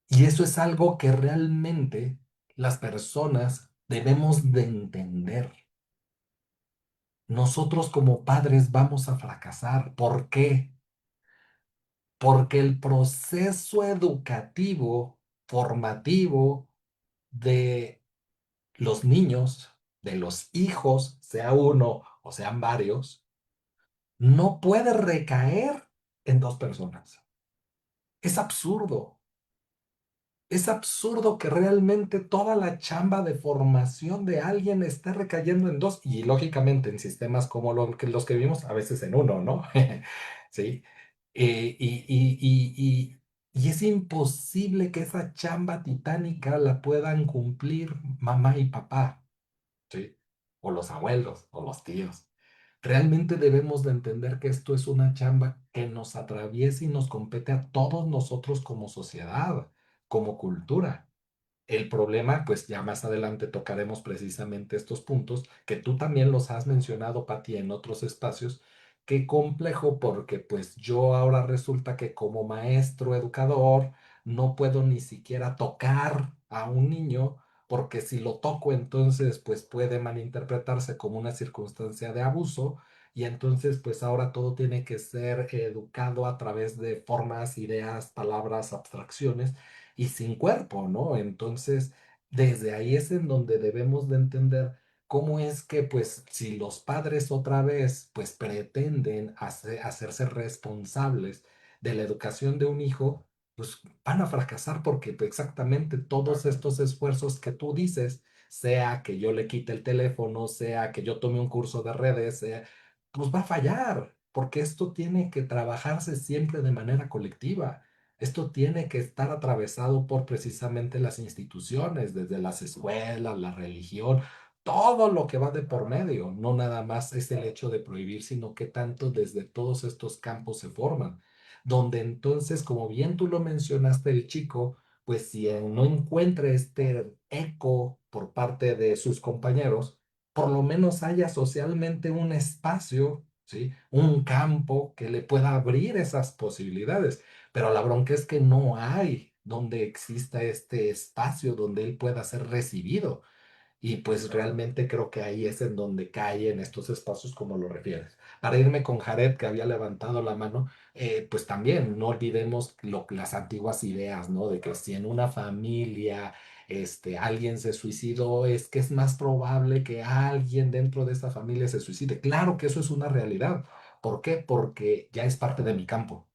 Y eso es algo que realmente las personas debemos de entender. Nosotros como padres vamos a fracasar. ¿Por qué? Porque el proceso educativo, formativo de los niños, de los hijos, sea uno o sean varios, no puede recaer en dos personas. Es absurdo. Es absurdo que realmente toda la chamba de formación de alguien esté recayendo en dos y lógicamente en sistemas como los que vivimos, a veces en uno, ¿no? Sí. Y es imposible que esa chamba titánica la puedan cumplir mamá y papá. ¿Sí? O los abuelos, o los tíos. Realmente debemos de entender que esto es una chamba que nos atraviesa y nos compete a todos nosotros como sociedad, como cultura. El problema, pues ya más adelante tocaremos precisamente estos puntos, que tú también los has mencionado, Pati, en otros espacios. Qué complejo porque pues yo ahora resulta que como maestro educador no puedo ni siquiera tocar a un niño porque si lo toco entonces pues puede malinterpretarse como una circunstancia de abuso y entonces pues ahora todo tiene que ser educado a través de formas, ideas, palabras, abstracciones y sin cuerpo, ¿no? Entonces, desde ahí es en donde debemos de entender cómo es que, pues, si los padres otra vez, pues, pretenden hacerse responsables de la educación de un hijo, pues van a fracasar porque pues, exactamente todos estos esfuerzos que tú dices, sea que yo le quite el teléfono, sea que yo tome un curso de redes, sea, pues va a fallar, porque esto tiene que trabajarse siempre de manera colectiva. Esto tiene que estar atravesado por precisamente las instituciones, desde las escuelas, la religión, todo lo que va de por medio. No nada más es el hecho de prohibir, sino que tanto desde todos estos campos se forman. Donde entonces, como bien tú lo mencionaste, el chico, pues si no encuentra este eco por parte de sus compañeros, por lo menos haya socialmente un espacio, ¿sí? Un campo que le pueda abrir esas posibilidades. Pero la bronca es que no hay donde exista este espacio donde él pueda ser recibido. Y pues realmente creo que ahí es en donde cae en estos espacios como lo refieres. Para irme con Jared, que había levantado la mano, pues también no olvidemos las antiguas ideas, ¿no? De que si en una familia alguien se suicidó, es que es más probable que alguien dentro de esa familia se suicide. Claro que eso es una realidad. ¿Por qué? Porque ya es parte de mi campo.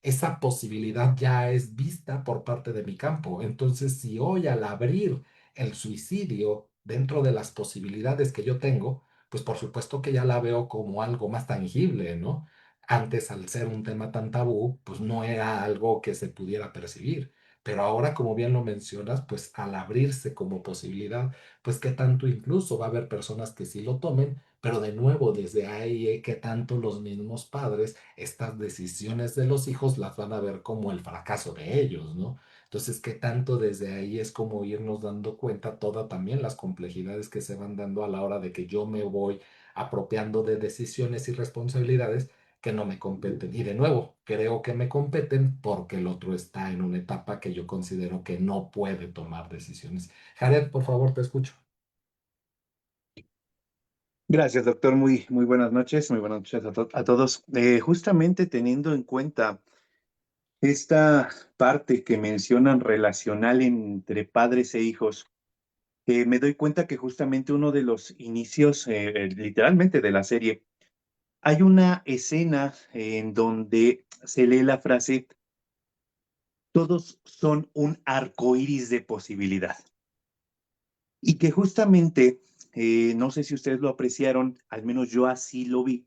Esa posibilidad ya es vista por parte de mi campo. Entonces, si hoy al abrir el suicidio dentro de las posibilidades que yo tengo, pues por supuesto que ya la veo como algo más tangible, ¿no? Antes, al ser un tema tan tabú, pues no era algo que se pudiera percibir. Pero ahora, como bien lo mencionas, pues al abrirse como posibilidad, pues qué tanto incluso va a haber personas que sí lo tomen, pero de nuevo, desde ahí, qué tanto los mismos padres, estas decisiones de los hijos las van a ver como el fracaso de ellos, ¿no? Entonces, qué tanto desde ahí es como irnos dando cuenta todas también las complejidades que se van dando a la hora de que yo me voy apropiando de decisiones y responsabilidades que no me competen. Y de nuevo, creo que me competen porque el otro está en una etapa que yo considero que no puede tomar decisiones. Jared, por favor, te escucho. Gracias, doctor. Muy buenas noches. Muy buenas noches a todos. Justamente teniendo en cuenta esta parte que mencionan relacional entre padres e hijos, me doy cuenta que justamente uno de los inicios, literalmente de la serie, hay una escena en donde se lee la frase, todos son un arco iris de posibilidad. Y que justamente, no sé si ustedes lo apreciaron, al menos yo así lo vi.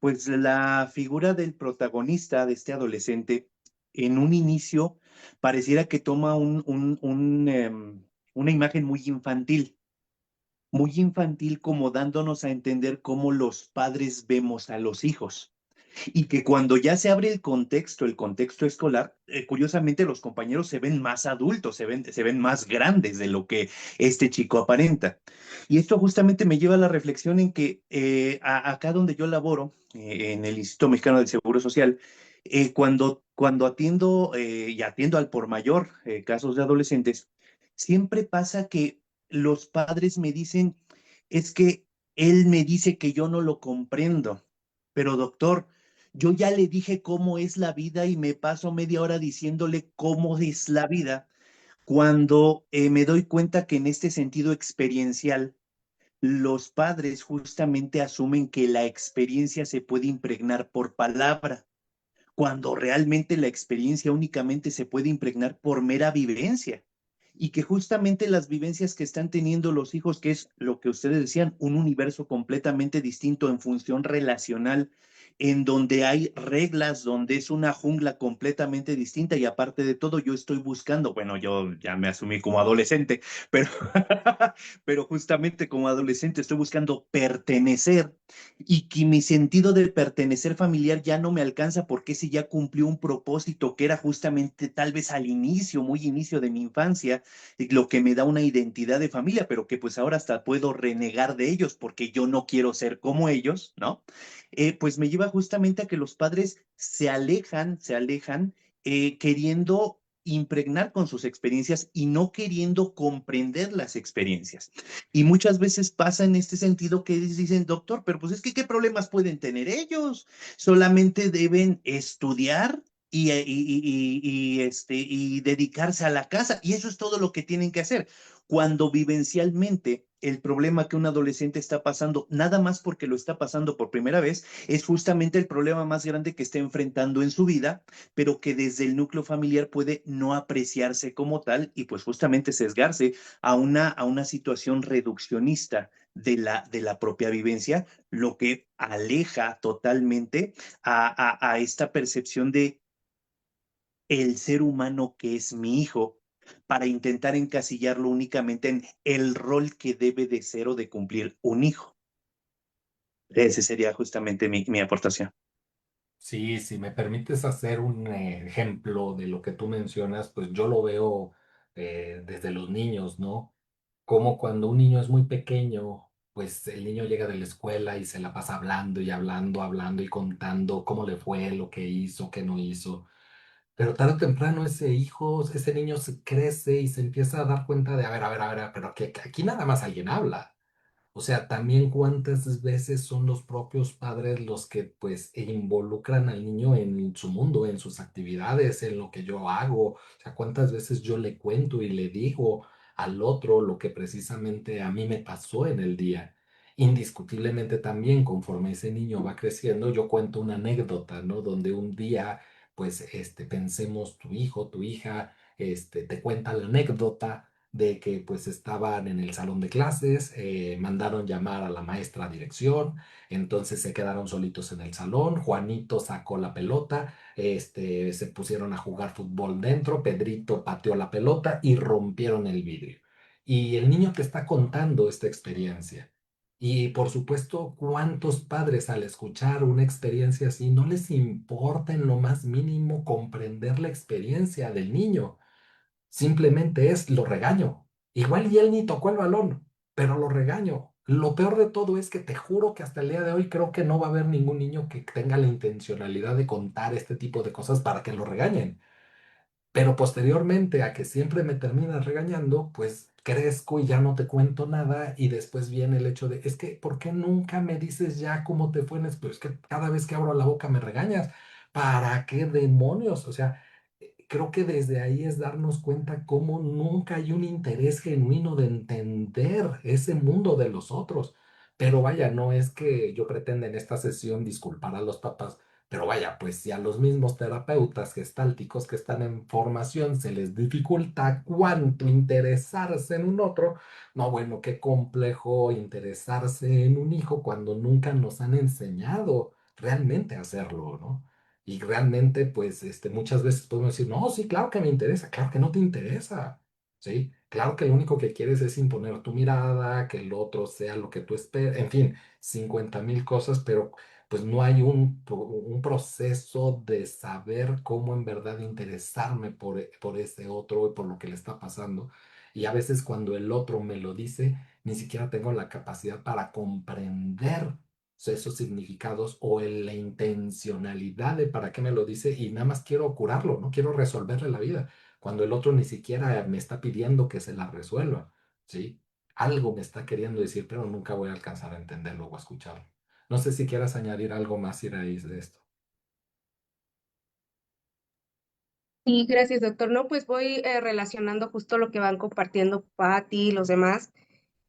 Pues la figura del protagonista, de este adolescente, en un inicio pareciera que toma una imagen muy infantil como dándonos a entender cómo los padres vemos a los hijos. Y que cuando ya se abre el contexto escolar, curiosamente los compañeros se ven más adultos, se ven más grandes de lo que este chico aparenta. Y esto justamente me lleva a la reflexión en que acá donde yo laboro, en el Instituto Mexicano del Seguro Social, cuando atiendo y atiendo al por mayor casos de adolescentes, siempre pasa que los padres me dicen, es que él me dice que yo no lo comprendo, pero doctor, yo ya le dije cómo es la vida y me paso media hora diciéndole cómo es la vida, cuando me doy cuenta que en este sentido experiencial, los padres justamente asumen que la experiencia se puede impregnar por palabra, cuando realmente la experiencia únicamente se puede impregnar por mera vivencia. Y que justamente las vivencias que están teniendo los hijos, que es lo que ustedes decían, un universo completamente distinto en función relacional, en donde hay reglas, donde es una jungla completamente distinta y aparte de todo yo estoy buscando, bueno, yo ya me asumí como adolescente, pero, pero justamente como adolescente estoy buscando pertenecer y que mi sentido de pertenecer familiar ya no me alcanza porque si ya cumplió un propósito que era justamente tal vez al inicio, muy inicio de mi infancia, lo que me da una identidad de familia, pero que pues ahora hasta puedo renegar de ellos porque yo no quiero ser como ellos, ¿no? Pues me lleva justamente a que los padres se alejan queriendo impregnar con sus experiencias y no queriendo comprender las experiencias. Y muchas veces pasa en este sentido que dicen, doctor, pero pues es que ¿qué problemas pueden tener ellos? Solamente deben estudiar y dedicarse a la casa. Y eso es todo lo que tienen que hacer. Cuando vivencialmente el problema que un adolescente está pasando, nada más porque lo está pasando por primera vez, es justamente el problema más grande que está enfrentando en su vida, pero que desde el núcleo familiar puede no apreciarse como tal y pues justamente sesgarse a una situación reduccionista de la propia vivencia, lo que aleja totalmente a esta percepción de el ser humano que es mi hijo para intentar encasillarlo únicamente en el rol que debe de ser o de cumplir un hijo. Ese sería justamente mi aportación. Sí, si me permites hacer un ejemplo de lo que tú mencionas, pues yo lo veo desde los niños, ¿no? Como cuando un niño es muy pequeño, pues el niño llega de la escuela y se la pasa hablando y hablando, hablando y contando cómo le fue, lo que hizo, qué no hizo. Pero tarde o temprano ese hijo, ese niño se crece y se empieza a dar cuenta de, a ver, pero aquí nada más alguien habla. O sea, también cuántas veces son los propios padres los que pues involucran al niño en su mundo, en sus actividades, en lo que yo hago. O sea, cuántas veces yo le cuento y le digo al otro lo que precisamente a mí me pasó en el día. Indiscutiblemente también conforme ese niño va creciendo, yo cuento una anécdota, ¿no? Donde un día pues pensemos tu hijo, tu hija, te cuenta la anécdota de que pues estaban en el salón de clases, mandaron llamar a la maestra a dirección, entonces se quedaron solitos en el salón, Juanito sacó la pelota, se pusieron a jugar fútbol dentro, Pedrito pateó la pelota y rompieron el vidrio. Y el niño te está contando esta experiencia. Y por supuesto, ¿cuántos padres al escuchar una experiencia así no les importa en lo más mínimo comprender la experiencia del niño? Simplemente es lo regaño. Igual y él ni tocó el balón, pero lo regaño. Lo peor de todo es que te juro que hasta el día de hoy creo que no va a haber ningún niño que tenga la intencionalidad de contar este tipo de cosas para que lo regañen. Pero posteriormente a que siempre me terminas regañando, pues crezco y ya no te cuento nada y después viene el hecho de, es que, ¿por qué nunca me dices ya cómo te fue en Pero es que cada vez que abro la boca me regañas. ¿Para qué demonios? O sea, creo que desde ahí es darnos cuenta cómo nunca hay un interés genuino de entender ese mundo de los otros. Pero vaya, no es que yo pretenda en esta sesión disculpar a los papás, pero vaya, pues si a los mismos terapeutas gestálticos que están en formación se les dificulta cuánto interesarse en un otro, no, bueno, qué complejo interesarse en un hijo cuando nunca nos han enseñado realmente a hacerlo, ¿no? Y realmente, pues, muchas veces podemos decir, no, sí, claro que me interesa, claro que no te interesa, ¿sí? Claro que lo único que quieres es imponer tu mirada, que el otro sea lo que tú esperas, en fin, 50,000 cosas, pero pues no hay un proceso de saber cómo en verdad interesarme por ese otro y por lo que le está pasando. Y a veces cuando el otro me lo dice, ni siquiera tengo la capacidad para comprender esos significados o la intencionalidad de para qué me lo dice y nada más quiero curarlo, no quiero resolverle la vida, cuando el otro ni siquiera me está pidiendo que se la resuelva, ¿sí? Algo me está queriendo decir, pero nunca voy a alcanzar a entenderlo o a escucharlo. No sé si quieras añadir algo más, Iraíz, de esto. Y gracias, doctor. No, pues voy relacionando justo lo que van compartiendo Patti y los demás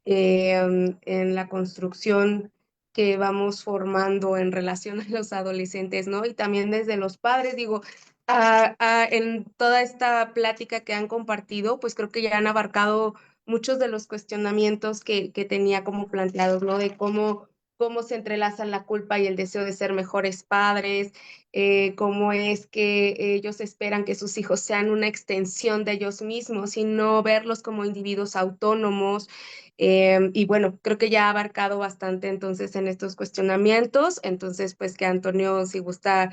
en la construcción que vamos formando en relación a los adolescentes, ¿no? Y también desde los padres, digo, en toda esta plática que han compartido, pues creo que ya han abarcado muchos de los cuestionamientos que tenía como planteados, ¿no? De cómo se entrelazan la culpa y el deseo de ser mejores padres, cómo es que ellos esperan que sus hijos sean una extensión de ellos mismos y no verlos como individuos autónomos. Y bueno, creo que ya ha abarcado bastante entonces en estos cuestionamientos, entonces pues que Antonio si gusta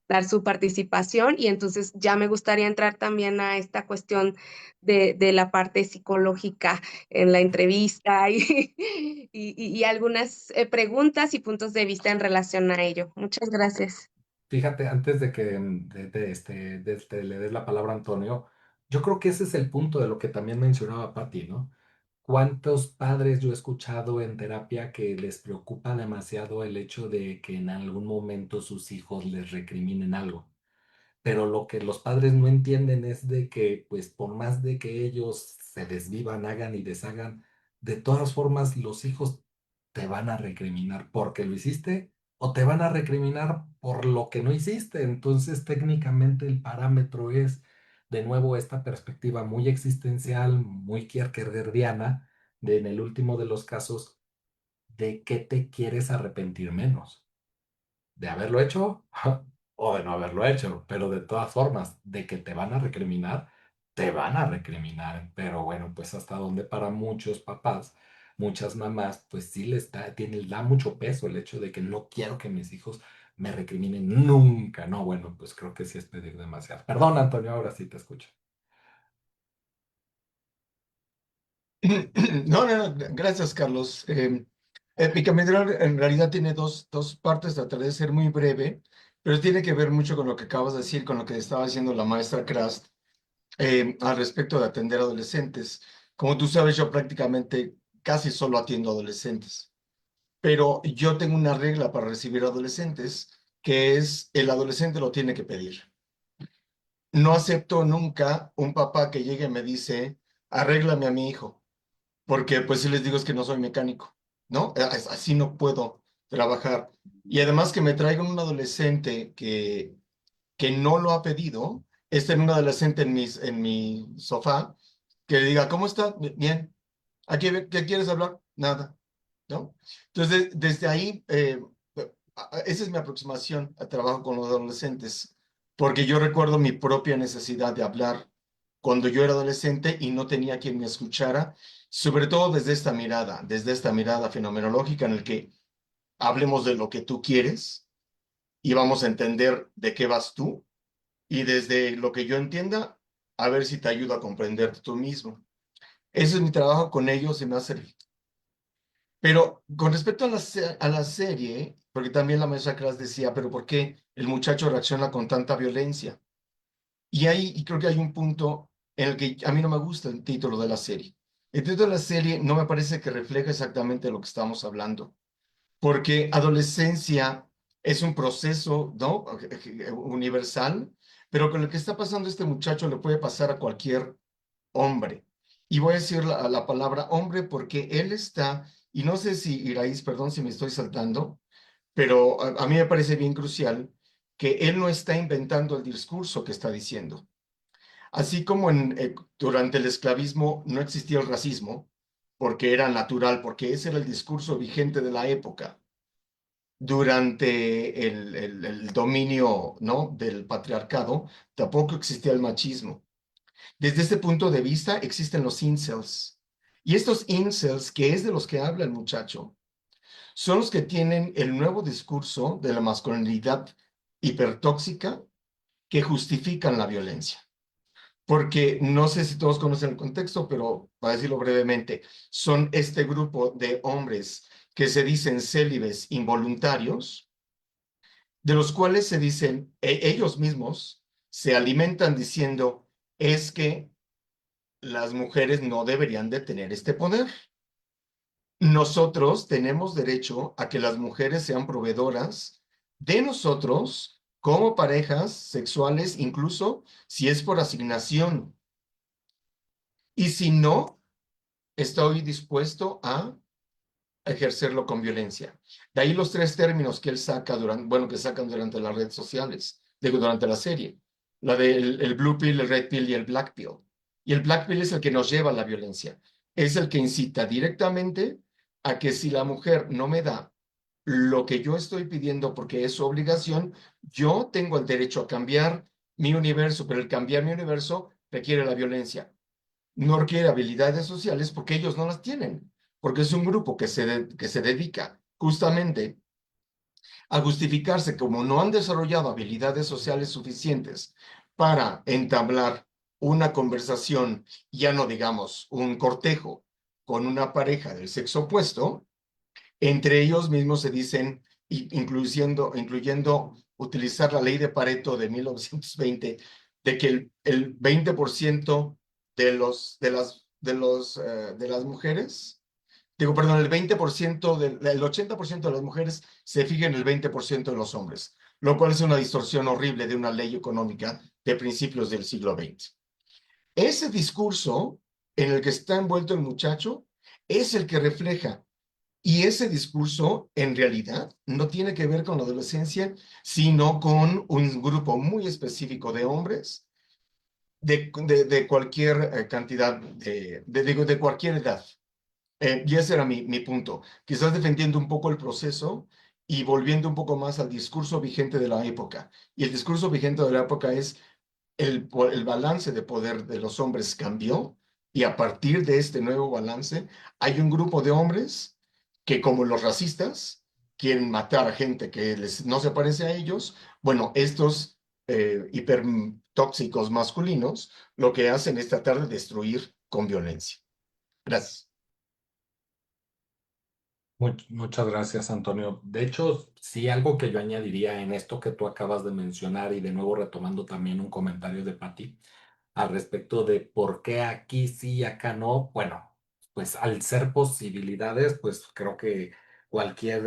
dar su participación y entonces ya me gustaría entrar también a esta cuestión de la parte psicológica en la entrevista y algunas preguntas y puntos de vista en relación a ello. Muchas gracias. Fíjate, antes de que le des la palabra a Antonio, yo creo que ese es el punto de lo que también mencionaba Patti, ¿no? ¿Cuántos padres yo he escuchado en terapia que les preocupa demasiado el hecho de que en algún momento sus hijos les recriminen algo? Pero lo que los padres no entienden es de que, pues, por más de que ellos se desvivan, hagan y deshagan, de todas formas los hijos te van a recriminar porque lo hiciste o te van a recriminar por lo que no hiciste. Entonces, técnicamente el parámetro es, de nuevo, esta perspectiva muy existencial, muy kierkegaardiana, de en el último de los casos, ¿de qué te quieres arrepentir menos? ¿De haberlo hecho o de no haberlo hecho? Pero de todas formas, de que te van a recriminar, te van a recriminar. Pero bueno, pues hasta donde para muchos papás, muchas mamás, pues sí les da mucho peso el hecho de que no quiero que mis hijos me recriminen nunca. No, bueno, pues creo que sí es pedir demasiado. Perdón, Antonio, ahora sí te escucho. No, no, no, gracias, Carlos. Mi comentario en realidad tiene dos partes, trataré de ser muy breve, pero tiene que ver mucho con lo que acabas de decir, con lo que estaba diciendo la maestra Krast al respecto de atender adolescentes. Como tú sabes, yo prácticamente casi solo atiendo adolescentes, pero yo tengo una regla para recibir adolescentes, que es el adolescente lo tiene que pedir. No acepto nunca un papá que llegue y me dice, arréglame a mi hijo porque pues si les digo es que no soy mecánico, ¿no? Así no puedo trabajar. Y además que me traigan un adolescente que no lo ha pedido, está en un adolescente en mi sofá, que le diga, ¿cómo está? Bien. ¿Qué quieres hablar? Nada, ¿no? Entonces, desde ahí, esa es mi aproximación al trabajo con los adolescentes, porque yo recuerdo mi propia necesidad de hablar cuando yo era adolescente y no tenía quien me escuchara, sobre todo desde esta mirada fenomenológica en el que hablemos de lo que tú quieres y vamos a entender de qué vas tú y desde lo que yo entienda, a ver si te ayudo a comprenderte tú mismo. Ese es mi trabajo con ellos y me ha servido. Pero con respecto a a la serie, porque también la maestra Cras decía, pero ¿por qué el muchacho reacciona con tanta violencia? Y creo que hay un punto en el que a mí no me gusta el título de la serie. El título de la serie no me parece que refleja exactamente lo que estamos hablando, porque adolescencia es un proceso, ¿no? Universal, pero con lo que está pasando a este muchacho le puede pasar a cualquier hombre. Y voy a decir la palabra hombre porque él está, y no sé si Iraís, perdón si me estoy saltando, pero a mí me parece bien crucial que él no está inventando el discurso que está diciendo. Así como durante el esclavismo no existía el racismo, porque era natural, porque ese era el discurso vigente de la época. Durante el dominio, ¿no?, del patriarcado, tampoco existía el machismo. Desde este punto de vista existen los incels. Y estos incels, que es de los que habla el muchacho, son los que tienen el nuevo discurso de la masculinidad hipertóxica que justifican la violencia. Porque no sé si todos conocen el contexto, pero para decirlo brevemente, son este grupo de hombres que se dicen célibes involuntarios, de los cuales se dicen, ellos mismos se alimentan diciendo, es que las mujeres no deberían de tener este poder. Nosotros tenemos derecho a que las mujeres sean proveedoras de nosotros como parejas sexuales, incluso si es por asignación. Y si no, estoy dispuesto a ejercerlo con violencia. De ahí los tres términos que él saca durante, bueno, que sacan durante las redes sociales, digo, durante la serie. La del el blue pill, el red pill y el black pill. Y el black pill es el que nos lleva a la violencia. Es el que incita directamente a que si la mujer no me da lo que yo estoy pidiendo porque es su obligación, yo tengo el derecho a cambiar mi universo, pero el cambiar mi universo requiere la violencia. No requiere habilidades sociales porque ellos no las tienen, porque es un grupo que se dedica justamente a justificarse como no han desarrollado habilidades sociales suficientes para entablar una conversación, ya no digamos un cortejo con una pareja del sexo opuesto, entre ellos mismos se dicen, incluyendo utilizar la ley de Pareto de 1920, de que el 20% de las mujeres, digo, perdón, el 80% de las mujeres se fija en el 20% de los hombres, lo cual es una distorsión horrible de una ley económica de principios del siglo XX. Ese discurso en el que está envuelto el muchacho es el que refleja y ese discurso, en realidad, no tiene que ver con la adolescencia, sino con un grupo muy específico de hombres de cualquier cantidad, digo, de cualquier edad. Y ese era mi punto. Quizás defendiendo un poco el proceso y volviendo un poco más al discurso vigente de la época. Y el discurso vigente de la época es el balance de poder de los hombres cambió y a partir de este nuevo balance hay un grupo de hombres que como los racistas quieren matar a gente que no se parece a ellos. Bueno, estos hipertóxicos masculinos lo que hacen es tratar de destruir con violencia. Gracias. Muchas gracias, Antonio. De hecho, sí, algo que yo añadiría en esto que tú acabas de mencionar y de nuevo retomando también un comentario de Patti al respecto de por qué aquí sí y acá no. Bueno, pues al ser posibilidades, pues creo que cualquier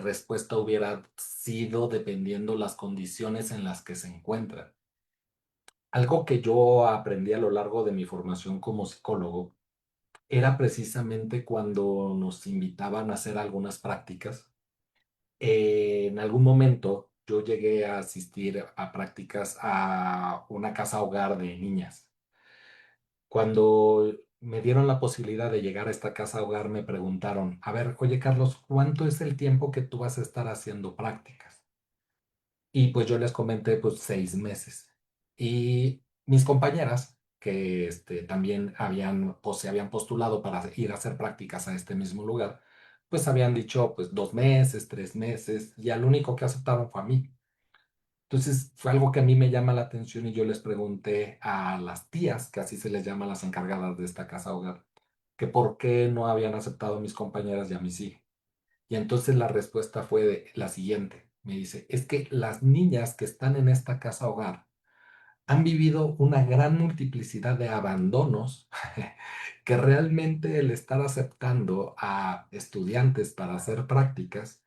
respuesta hubiera sido dependiendo las condiciones en las que se encuentran. Algo que yo aprendí a lo largo de mi formación como psicólogo era precisamente cuando nos invitaban a hacer algunas prácticas. En algún momento yo llegué a asistir a prácticas a una casa hogar de niñas. Cuando me dieron la posibilidad de llegar a esta casa hogar, me preguntaron, a ver, oye Carlos, ¿cuánto es el tiempo que tú vas a estar haciendo prácticas? Y pues yo les comenté, pues 6 meses. Y mis compañeras, que también pues, se habían postulado para ir a hacer prácticas a este mismo lugar, pues habían dicho, pues 2 meses, 3 meses, y al único que aceptaron fue a mí. Entonces fue algo que a mí me llama la atención y yo les pregunté a las tías, que así se les llama a las encargadas de esta casa hogar, que por qué no habían aceptado a mis compañeras y a mí sí. Y entonces la respuesta fue la siguiente. Me dice, es que las niñas que están en esta casa hogar han vivido una gran multiplicidad de abandonos que realmente el estar aceptando a estudiantes para hacer prácticas,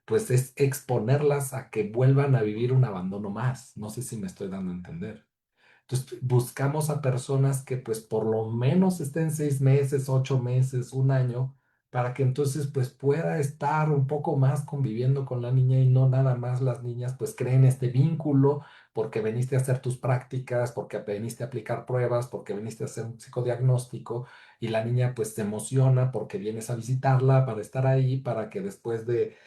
pues es exponerlas a que vuelvan a vivir un abandono más. No sé si me estoy dando a entender. Entonces, buscamos a personas que pues por lo menos estén 6 meses, 8 meses, un año, para que entonces pues pueda estar un poco más conviviendo con la niña y no nada más las niñas pues creen este vínculo porque veniste a hacer tus prácticas, porque veniste a aplicar pruebas, porque veniste a hacer un psicodiagnóstico y la niña pues se emociona porque vienes a visitarla para estar ahí, para que después de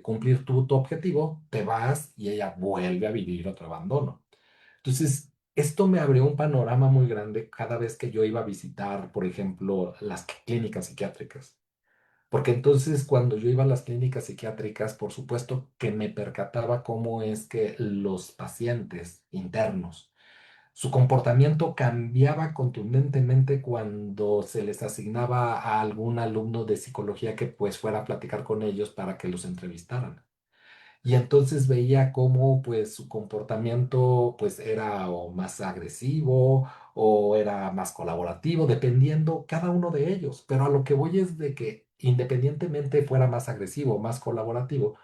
cumplir tu objetivo, te vas y ella vuelve a vivir otro abandono. Entonces, esto me abrió un panorama muy grande cada vez que yo iba a visitar, por ejemplo, las clínicas psiquiátricas. Porque entonces cuando yo iba a las clínicas psiquiátricas, por supuesto que me percataba cómo es que los pacientes internos, su comportamiento cambiaba contundentemente cuando se les asignaba a algún alumno de psicología que pues fuera a platicar con ellos para que los entrevistaran. Y entonces veía cómo pues su comportamiento pues era o más agresivo o era más colaborativo, dependiendo cada uno de ellos. Pero a lo que voy es de que independientemente fuera más agresivo o más colaborativo,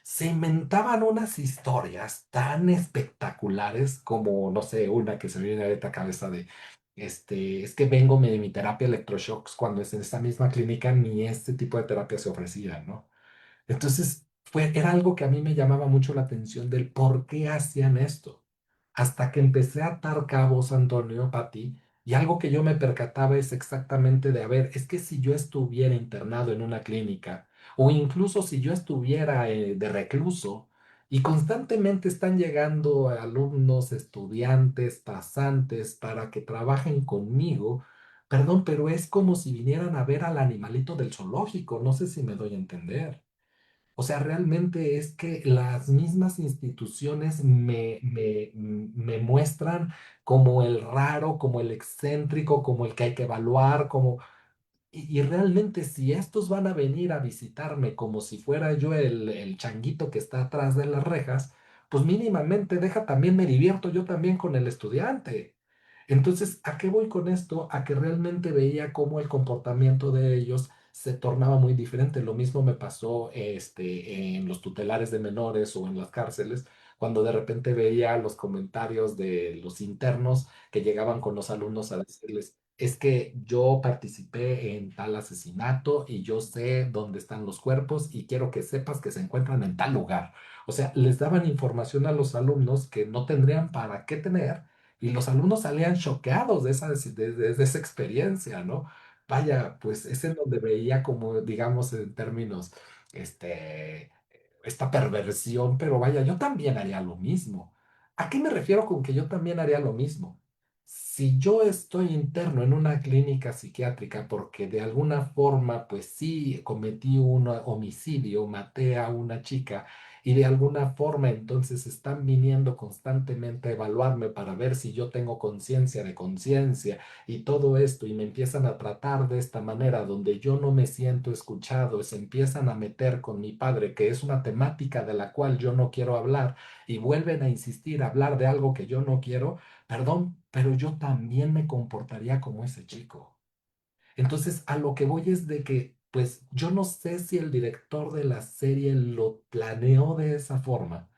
se inventaban unas historias tan espectaculares como, no sé, una que se me viene a la cabeza de, es que vengo de mi terapia electroshocks cuando es en esta misma clínica ni este tipo de terapia se ofrecía, ¿no? Entonces, era algo que a mí me llamaba mucho la atención del por qué hacían esto. Hasta que empecé a atar cabos, Antonio, Pati, y algo que yo me percataba es exactamente de, a ver, es que si yo estuviera internado en una clínica, o incluso si yo estuviera de recluso, y constantemente están llegando alumnos, estudiantes, pasantes, para que trabajen conmigo, perdón, pero es como si vinieran a ver al animalito del zoológico, no sé si me doy a entender. O sea, realmente es que las mismas instituciones me muestran como el raro, como el excéntrico, como el que hay que evaluar, y realmente si estos van a venir a visitarme como si fuera yo el changuito que está atrás de las rejas, pues mínimamente deja también me divierto yo también con el estudiante. Entonces, ¿a qué voy con esto? A que realmente veía cómo el comportamiento de ellos se tornaba muy diferente. Lo mismo me pasó en los tutelares de menores o en las cárceles, cuando de repente veía los comentarios de los internos que llegaban con los alumnos a decirles, es que yo participé en tal asesinato y yo sé dónde están los cuerpos y quiero que sepas que se encuentran en tal lugar. O sea, les daban información a los alumnos que no tendrían para qué tener y los alumnos salían choqueados de esa experiencia, ¿no? Vaya, pues es en donde veía como, digamos, en términos, este, esta perversión, pero vaya, yo también haría lo mismo. ¿A qué me refiero con que yo también haría lo mismo? Si yo estoy interno en una clínica psiquiátrica porque de alguna forma, pues sí, cometí un homicidio, maté a una chica y de alguna forma entonces están viniendo constantemente a evaluarme para ver si yo tengo conciencia de conciencia y todo esto y me empiezan a tratar de esta manera donde yo no me siento escuchado, se empiezan a meter con mi padre, que es una temática de la cual yo no quiero hablar y vuelven a insistir a hablar de algo que yo no quiero. Perdón, pero yo también me comportaría como ese chico. Entonces, a lo que voy es de que, pues, yo no sé si el director de la serie lo planeó de esa forma,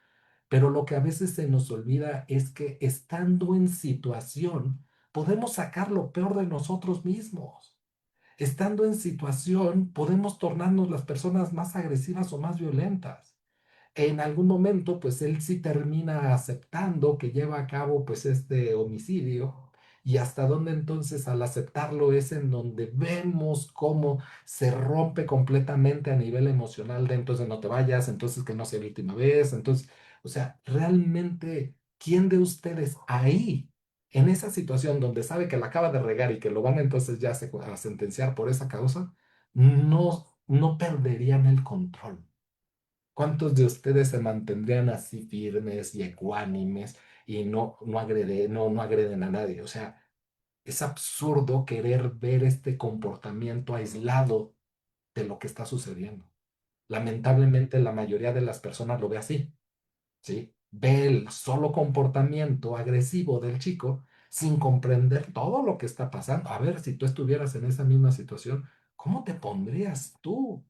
pero lo que a veces se nos olvida es que estando en situación, podemos sacar lo peor de nosotros mismos. Estando en situación, podemos tornarnos las personas más agresivas o más violentas. En algún momento, pues él sí termina aceptando que lleva a cabo pues este homicidio Y hasta dónde entonces al aceptarlo es en donde vemos cómo se rompe completamente a nivel emocional de entonces no te vayas, entonces que no sea la última vez, entonces, o sea, realmente, ¿quién de ustedes ahí, en esa situación donde sabe que la acaba de regar y que lo van entonces ya a sentenciar por esa causa, no perderían el control? ¿Cuántos de ustedes se mantendrían así firmes y ecuánimes y no agreden a nadie? O sea, es absurdo querer ver este comportamiento aislado de lo que está sucediendo. Lamentablemente, la mayoría de las personas lo ve así, ¿sí? Ve el solo comportamiento agresivo del chico sin comprender todo lo que está pasando. A ver, si tú estuvieras en esa misma situación, ¿cómo te pondrías tú?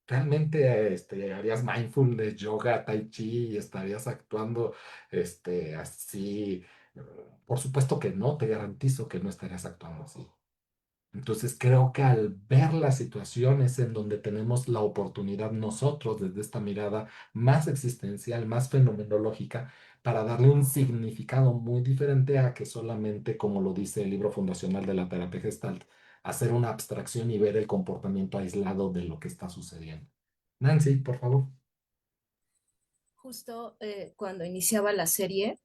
¿Realmente harías mindfulness, yoga, tai chi y estarías actuando así? Por supuesto que no, te garantizo que no estarías actuando así. Entonces creo que al ver las situaciones en donde tenemos la oportunidad nosotros desde esta mirada más existencial, más fenomenológica, para darle un significado muy diferente a que solamente, como lo dice el libro fundacional de la terapia Gestalt, hacer una abstracción y ver el comportamiento aislado de lo que está sucediendo. Nancy, por favor. Justo cuando iniciaba la serie,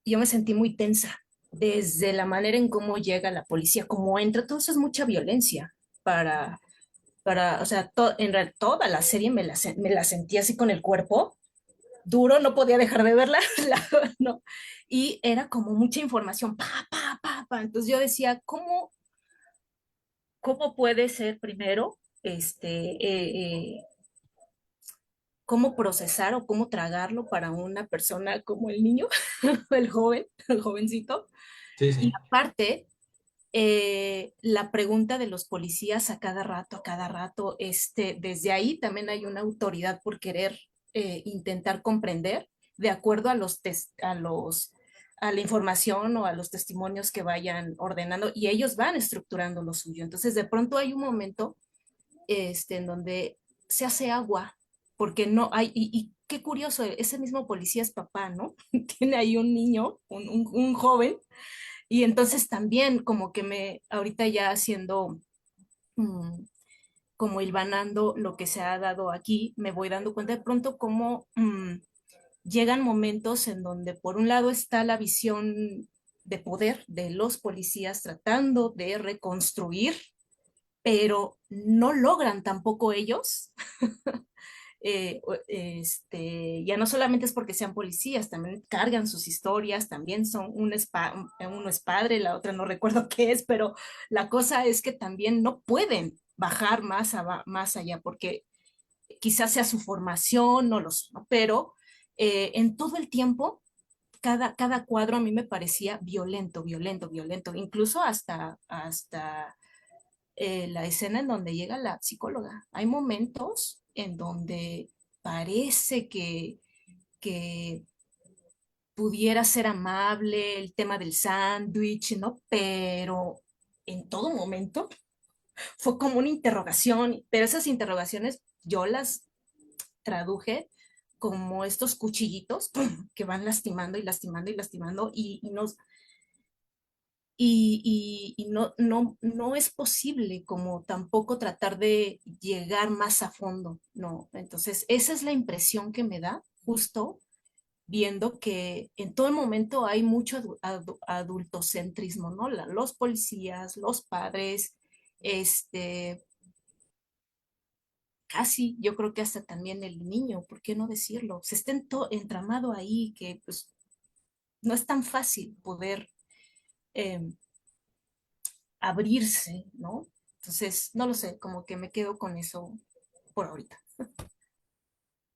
yo me sentí muy tensa, desde la manera en cómo llega la policía, cómo entra, todo eso es mucha violencia para, o sea, toda la serie me la sentí así con el cuerpo duro, no podía dejar de verla, no, y era como mucha información, pa. Entonces yo decía, cómo puede ser primero, cómo procesar o cómo tragarlo para una persona como el niño, el jovencito? Sí, Y sí. aparte, la pregunta de los policías a cada rato, desde ahí también hay una autoridad por querer intentar comprender de acuerdo a a la información o a los testimonios que vayan ordenando y ellos van estructurando lo suyo. Entonces, de pronto hay un momento en donde se hace agua, porque no hay, y qué curioso, ese mismo policía es papá, ¿no? Tiene ahí un niño, un joven, y entonces también como que ahorita ya haciendo mm, como hilvanando lo que se ha dado aquí, me voy dando cuenta de pronto cómo llegan momentos en donde por un lado está la visión de poder de los policías tratando de reconstruir, pero no logran tampoco ellos ya no solamente es porque sean policías, también cargan sus historias, también son uno es padre, la otra no recuerdo qué es, pero la cosa es que también no pueden bajar más allá porque quizás sea su formación, no lo sé, ¿no? Pero en todo el tiempo, cada cuadro a mí me parecía violento, incluso hasta la escena en donde llega la psicóloga. Hay momentos en donde parece que pudiera ser amable el tema del sándwich, ¿no? Pero en todo momento fue como una interrogación, pero esas interrogaciones yo las traduje como estos cuchillitos ¡pum! Que van lastimando y lastimando y lastimando y no es posible como tampoco tratar de llegar más a fondo, no. Entonces, esa es la impresión que me da justo viendo que en todo el momento hay mucho adultocentrismo, ¿no? Los policías, los padres, este, casi, yo creo que hasta también el niño, ¿por qué no decirlo? Se está entramado ahí que pues no es tan fácil poder eh, abrirse, ¿no? Entonces, no lo sé, como que me quedo con eso por ahorita.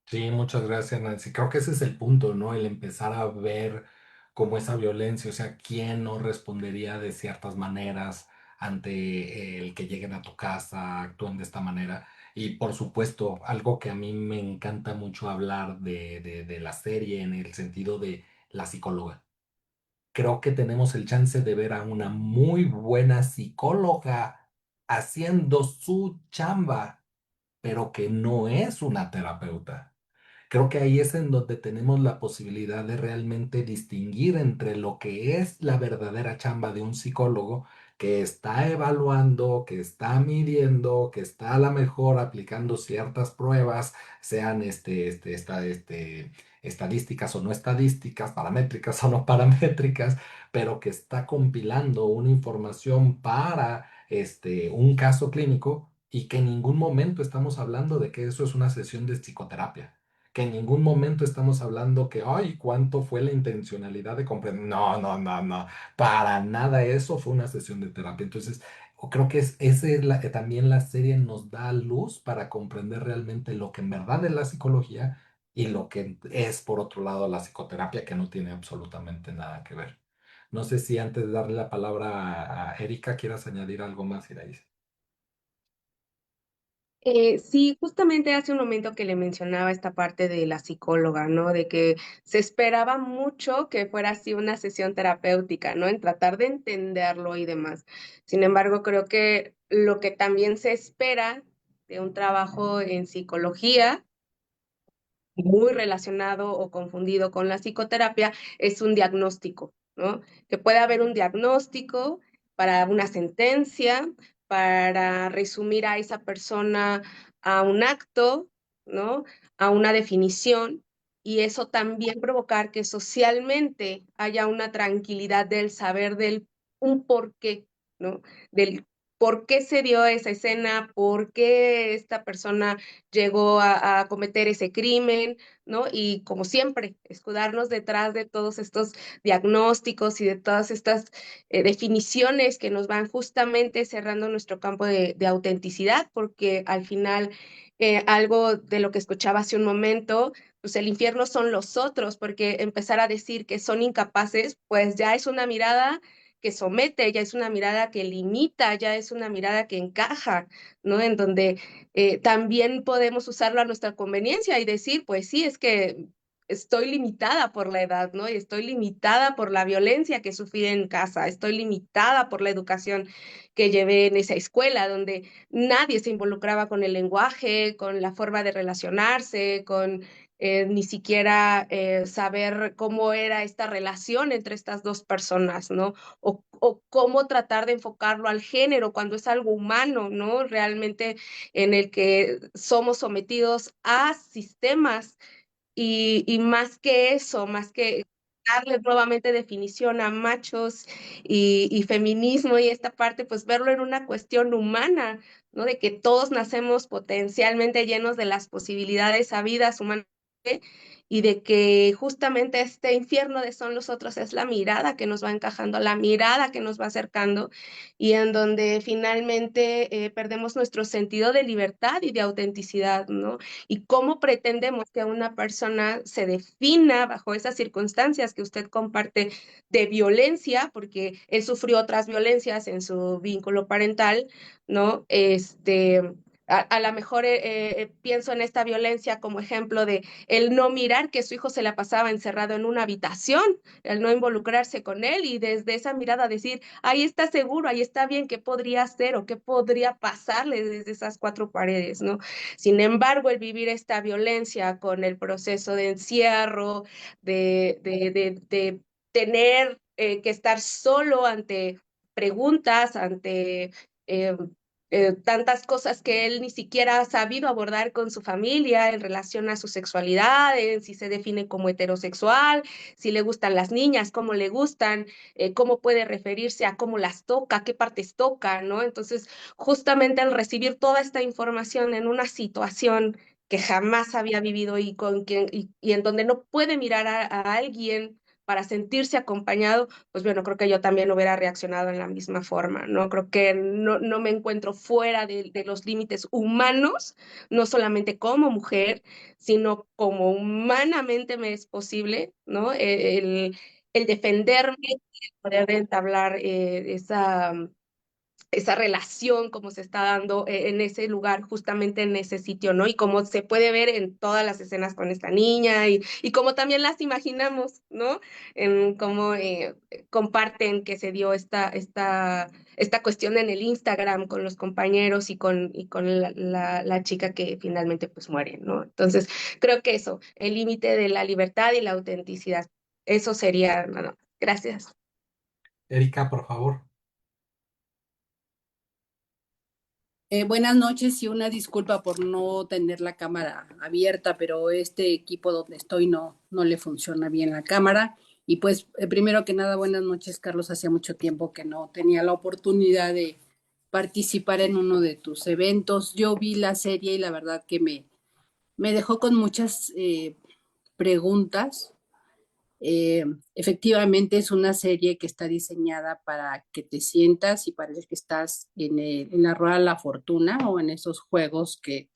Sí, muchas gracias, Nancy. Creo que ese es el punto, ¿no? El empezar a ver cómo esa violencia, o sea, quién no respondería de ciertas maneras ante el que lleguen a tu casa, actúen de esta manera. Y por supuesto, algo que a mí me encanta mucho hablar de la serie en el sentido de la psicóloga. Creo que tenemos el chance de ver a una muy buena psicóloga haciendo su chamba, pero que no es una terapeuta. Creo que ahí es en donde tenemos la posibilidad de realmente distinguir entre lo que es la verdadera chamba de un psicólogo que está evaluando, que está midiendo, que está a lo mejor aplicando ciertas pruebas, sean estadísticas o no estadísticas, paramétricas o no paramétricas, pero que está compilando una información para un caso clínico y que en ningún momento estamos hablando de que eso es una sesión de psicoterapia, que en ningún momento estamos hablando que, ay, ¿cuánto fue la intencionalidad de comprender? No, no, no, no, para nada eso fue una sesión de terapia. Entonces, creo que también la serie nos da luz para comprender realmente lo que en verdad es la psicología y lo que es, por otro lado, la psicoterapia, que no tiene absolutamente nada que ver. No sé si antes de darle la palabra a Erika quieras añadir algo más, Iraíz. Sí, justamente hace un momento que le mencionaba esta parte de la psicóloga, ¿no? De que se esperaba mucho que fuera así una sesión terapéutica, ¿no? En tratar de entenderlo y demás. Sin embargo, creo que lo que también se espera de un trabajo en psicología muy relacionado o confundido con la psicoterapia es un diagnóstico, ¿no? Que puede haber un diagnóstico para una sentencia, para resumir a esa persona a un acto, ¿no? A una definición, y eso también provocar que socialmente haya una tranquilidad del saber del un porqué, ¿no? Del por qué se dio esa escena, por qué esta persona llegó a cometer ese crimen, ¿no? Y como siempre, escudarnos detrás de todos estos diagnósticos y de todas estas definiciones que nos van justamente cerrando nuestro campo de autenticidad, porque al final algo de lo que escuchaba hace un momento, pues el infierno son los otros, porque empezar a decir que son incapaces, pues ya es una mirada que somete, ya es una mirada que limita, ya es una mirada que encaja, ¿no? En donde también podemos usarlo a nuestra conveniencia y decir, pues sí, es que estoy limitada por la edad, ¿no? Y estoy limitada por la violencia que sufrí en casa, estoy limitada por la educación que llevé en esa escuela, donde nadie se involucraba con el lenguaje, con la forma de relacionarse, con ni siquiera saber cómo era esta relación entre estas dos personas, ¿no? O cómo tratar de enfocarlo al género cuando es algo humano, ¿no? Realmente en el que somos sometidos a sistemas y más que eso, más que darle nuevamente definición a machos y feminismo y esta parte, pues verlo en una cuestión humana, ¿no? De que todos nacemos potencialmente llenos de las posibilidades habidas humanas y de que justamente este infierno de son los otros es la mirada que nos va encajando, la mirada que nos va acercando y en donde finalmente perdemos nuestro sentido de libertad y de autenticidad, ¿no? Y cómo pretendemos que una persona se defina bajo esas circunstancias que usted comparte de violencia, porque él sufrió otras violencias en su vínculo parental, ¿no? A lo mejor pienso en esta violencia como ejemplo de el no mirar que su hijo se la pasaba encerrado en una habitación, el no involucrarse con él y desde esa mirada decir, ahí está seguro, ahí está bien, ¿qué podría hacer o qué podría pasarle desde esas cuatro paredes, ¿no? Sin embargo, el vivir esta violencia con el proceso de encierro, de tener que estar solo ante preguntas, ante eh, tantas cosas que él ni siquiera ha sabido abordar con su familia en relación a su sexualidad, en si se define como heterosexual, si le gustan las niñas, cómo le gustan, cómo puede referirse a cómo las toca, qué partes toca, ¿no? Entonces, justamente al recibir toda esta información en una situación que jamás había vivido y en donde no puede mirar a alguien para sentirse acompañado, pues bueno, creo que yo también hubiera reaccionado en la misma forma, ¿no? Creo que no me encuentro fuera de los límites humanos, no solamente como mujer, sino como humanamente me es posible, ¿no? El defenderme, el poder entablar esa relación como se está dando en ese lugar, justamente en ese sitio, ¿no? Y como se puede ver en todas las escenas con esta niña y como también las imaginamos, ¿no? En cómo comparten que se dio esta cuestión en el Instagram con los compañeros y con la chica que finalmente pues muere, ¿no? Entonces, creo que eso, el límite de la libertad y la autenticidad, eso sería, no, gracias. Erika, por favor. Buenas noches y una disculpa por no tener la cámara abierta, pero este equipo donde estoy no le funciona bien la cámara. Y pues, primero que nada, buenas noches, Carlos. Hacía mucho tiempo que no tenía la oportunidad de participar en uno de tus eventos. Yo vi la serie y la verdad que me dejó con muchas preguntas. Efectivamente es una serie que está diseñada para que te sientas y parece que estás en la rueda de la fortuna o en esos juegos que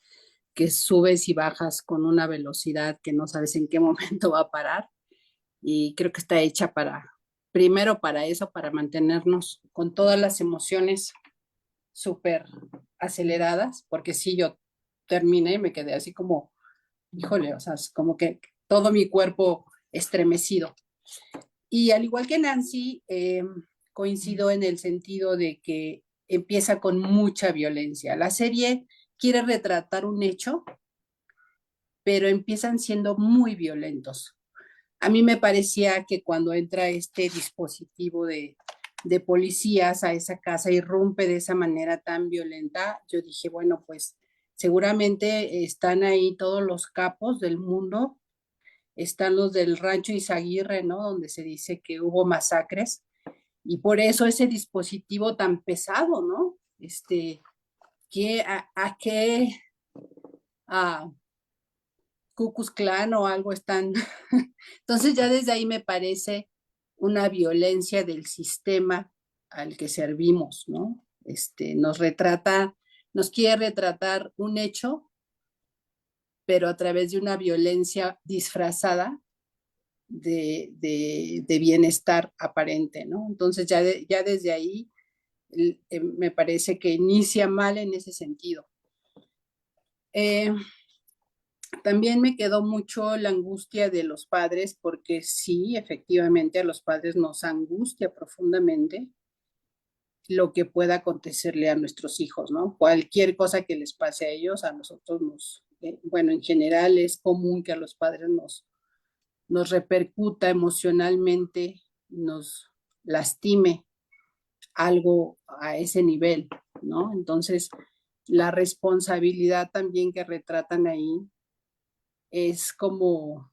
subes y bajas con una velocidad que no sabes en qué momento va a parar. Y creo que está hecha primero para eso, para mantenernos con todas las emociones súper aceleradas, porque sí, yo terminé y me quedé así como, híjole, o sea, es como que todo mi cuerpo estremecido. Y al igual que Nancy, coincido en el sentido de que empieza con mucha violencia. La serie quiere retratar un hecho, pero empiezan siendo muy violentos. A mí me parecía que cuando entra este dispositivo de policías a esa casa, irrumpe de esa manera tan violenta, yo dije, bueno, pues seguramente están ahí todos los capos del mundo, están los del rancho Izaguirre, ¿no? Donde se dice que hubo masacres, y por eso ese dispositivo tan pesado, ¿no? ¿A qué Ku Klux Klan o algo están? Entonces ya desde ahí me parece una violencia del sistema al que servimos, ¿no? Nos quiere retratar un hecho, pero a través de una violencia disfrazada de bienestar aparente, ¿no? Entonces ya desde ahí me parece que inicia mal en ese sentido. También me quedó mucho la angustia de los padres, porque sí, efectivamente a los padres nos angustia profundamente lo que pueda acontecerle a nuestros hijos, ¿no? Cualquier cosa que les pase a ellos, a nosotros bueno, en general es común que a los padres nos repercuta emocionalmente, nos lastime algo a ese nivel, ¿no? Entonces, la responsabilidad también que retratan ahí es como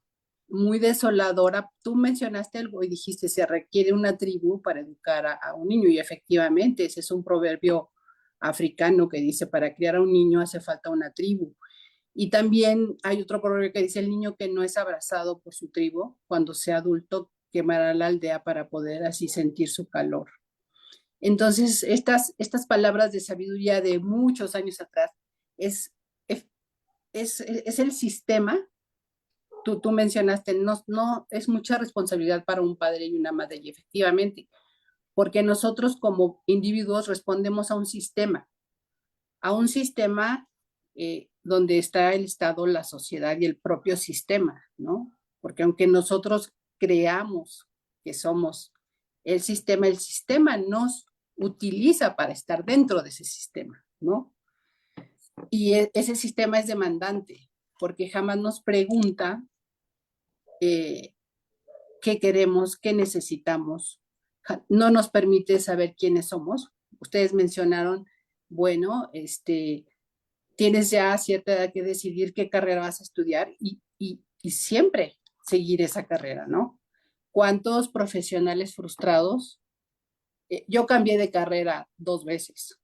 muy desoladora. Tú mencionaste algo y dijiste, se requiere una tribu para educar a un niño, y efectivamente, ese es un proverbio africano que dice, para criar a un niño hace falta una tribu. Y también hay otro proverbio que dice, el niño que no es abrazado por su tribu, cuando sea adulto, quemará la aldea para poder así sentir su calor. Entonces, estas palabras de sabiduría de muchos años atrás es el sistema. Tú mencionaste, no es mucha responsabilidad para un padre y una madre, y efectivamente, porque nosotros como individuos respondemos a un sistema donde está el Estado, la sociedad y el propio sistema, ¿no? Porque aunque nosotros creamos que somos el sistema nos utiliza para estar dentro de ese sistema, ¿no? Y ese sistema es demandante, porque jamás nos pregunta qué queremos, qué necesitamos. No nos permite saber quiénes somos. Ustedes mencionaron, bueno, tienes ya a cierta edad que decidir qué carrera vas a estudiar y siempre seguir esa carrera, ¿no? ¿Cuántos profesionales frustrados? Yo cambié de carrera 2 veces.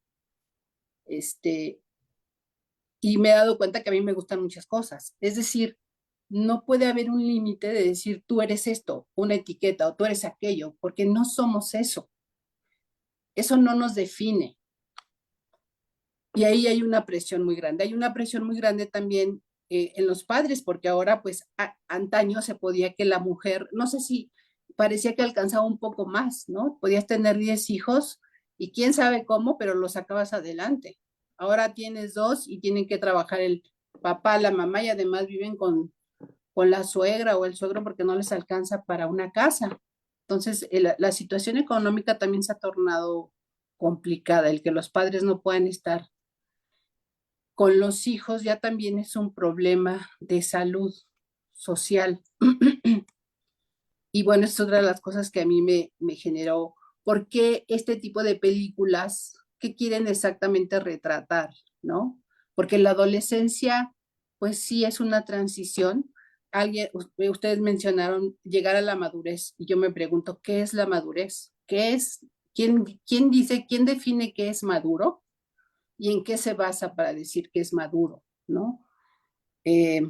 Y me he dado cuenta que a mí me gustan muchas cosas. Es decir, no puede haber un límite de decir tú eres esto, una etiqueta, o tú eres aquello, porque no somos eso. Eso no nos define. Y ahí hay una presión muy grande. Hay una presión muy grande también en los padres, porque ahora, pues, antaño se podía que la mujer, no sé si parecía que alcanzaba un poco más, ¿no? Podías tener 10 hijos y quién sabe cómo, pero lo sacabas adelante. Ahora tienes dos y tienen que trabajar el papá, la mamá y además viven con la suegra o el suegro porque no les alcanza para una casa. Entonces, la situación económica también se ha tornado complicada. El que los padres no puedan estar con los hijos ya también es un problema de salud social. Y bueno, es otra de las cosas que a mí me generó, ¿por qué este tipo de películas, qué quieren exactamente retratar, ¿no? Porque la adolescencia, pues sí es una transición. Ustedes mencionaron llegar a la madurez, y yo me pregunto, ¿qué es la madurez? ¿Qué es? ¿Quién dice, quién define qué es maduro? ¿Y en qué se basa para decir que es maduro, ¿no? Eh,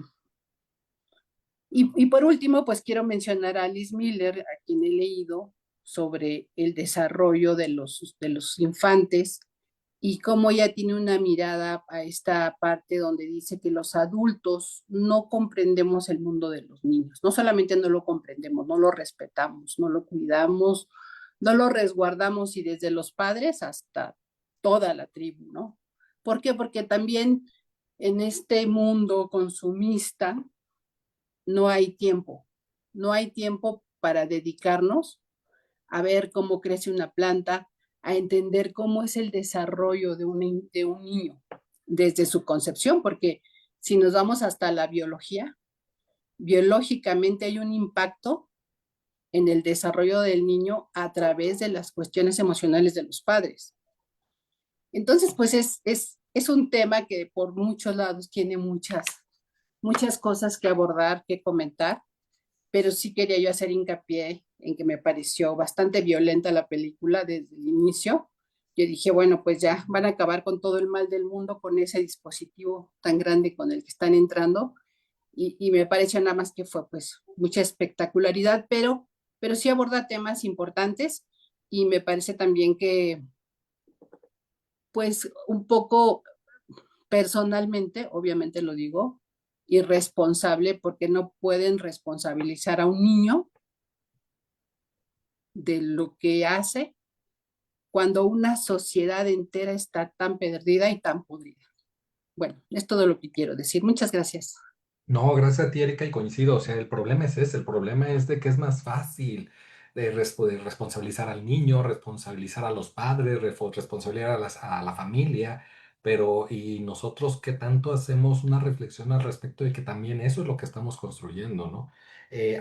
y por último, pues quiero mencionar a Alice Miller, a quien he leído sobre el desarrollo de los infantes y cómo ella tiene una mirada a esta parte donde dice que los adultos no comprendemos el mundo de los niños. No solamente no lo comprendemos, no lo respetamos, no lo cuidamos, no lo resguardamos y desde los padres hasta toda la tribu, ¿no? ¿Por qué? Porque también en este mundo consumista, no hay tiempo, no hay tiempo para dedicarnos a ver cómo crece una planta, a entender cómo es el desarrollo de un niño desde su concepción, porque si nos vamos hasta la biología, biológicamente hay un impacto en el desarrollo del niño a través de las cuestiones emocionales de los padres. Entonces, pues es un tema que por muchos lados tiene muchas cosas que abordar, que comentar, pero sí quería yo hacer hincapié en que me pareció bastante violenta la película desde el inicio. Yo dije, bueno, pues ya van a acabar con todo el mal del mundo con ese dispositivo tan grande con el que están entrando y me pareció nada más que fue pues mucha espectacularidad, pero sí aborda temas importantes y me parece también que pues un poco personalmente, obviamente lo digo, irresponsable porque no pueden responsabilizar a un niño de lo que hace cuando una sociedad entera está tan perdida y tan podrida. Bueno, es todo lo que quiero decir. Muchas gracias. No, gracias a ti, Erika, y coincido. O sea, el problema es ese, el problema es de que es más fácil de responsabilizar al niño, responsabilizar a los padres, responsabilizar a la familia, pero ¿y nosotros qué tanto hacemos una reflexión al respecto de que también eso es lo que estamos construyendo, ¿no?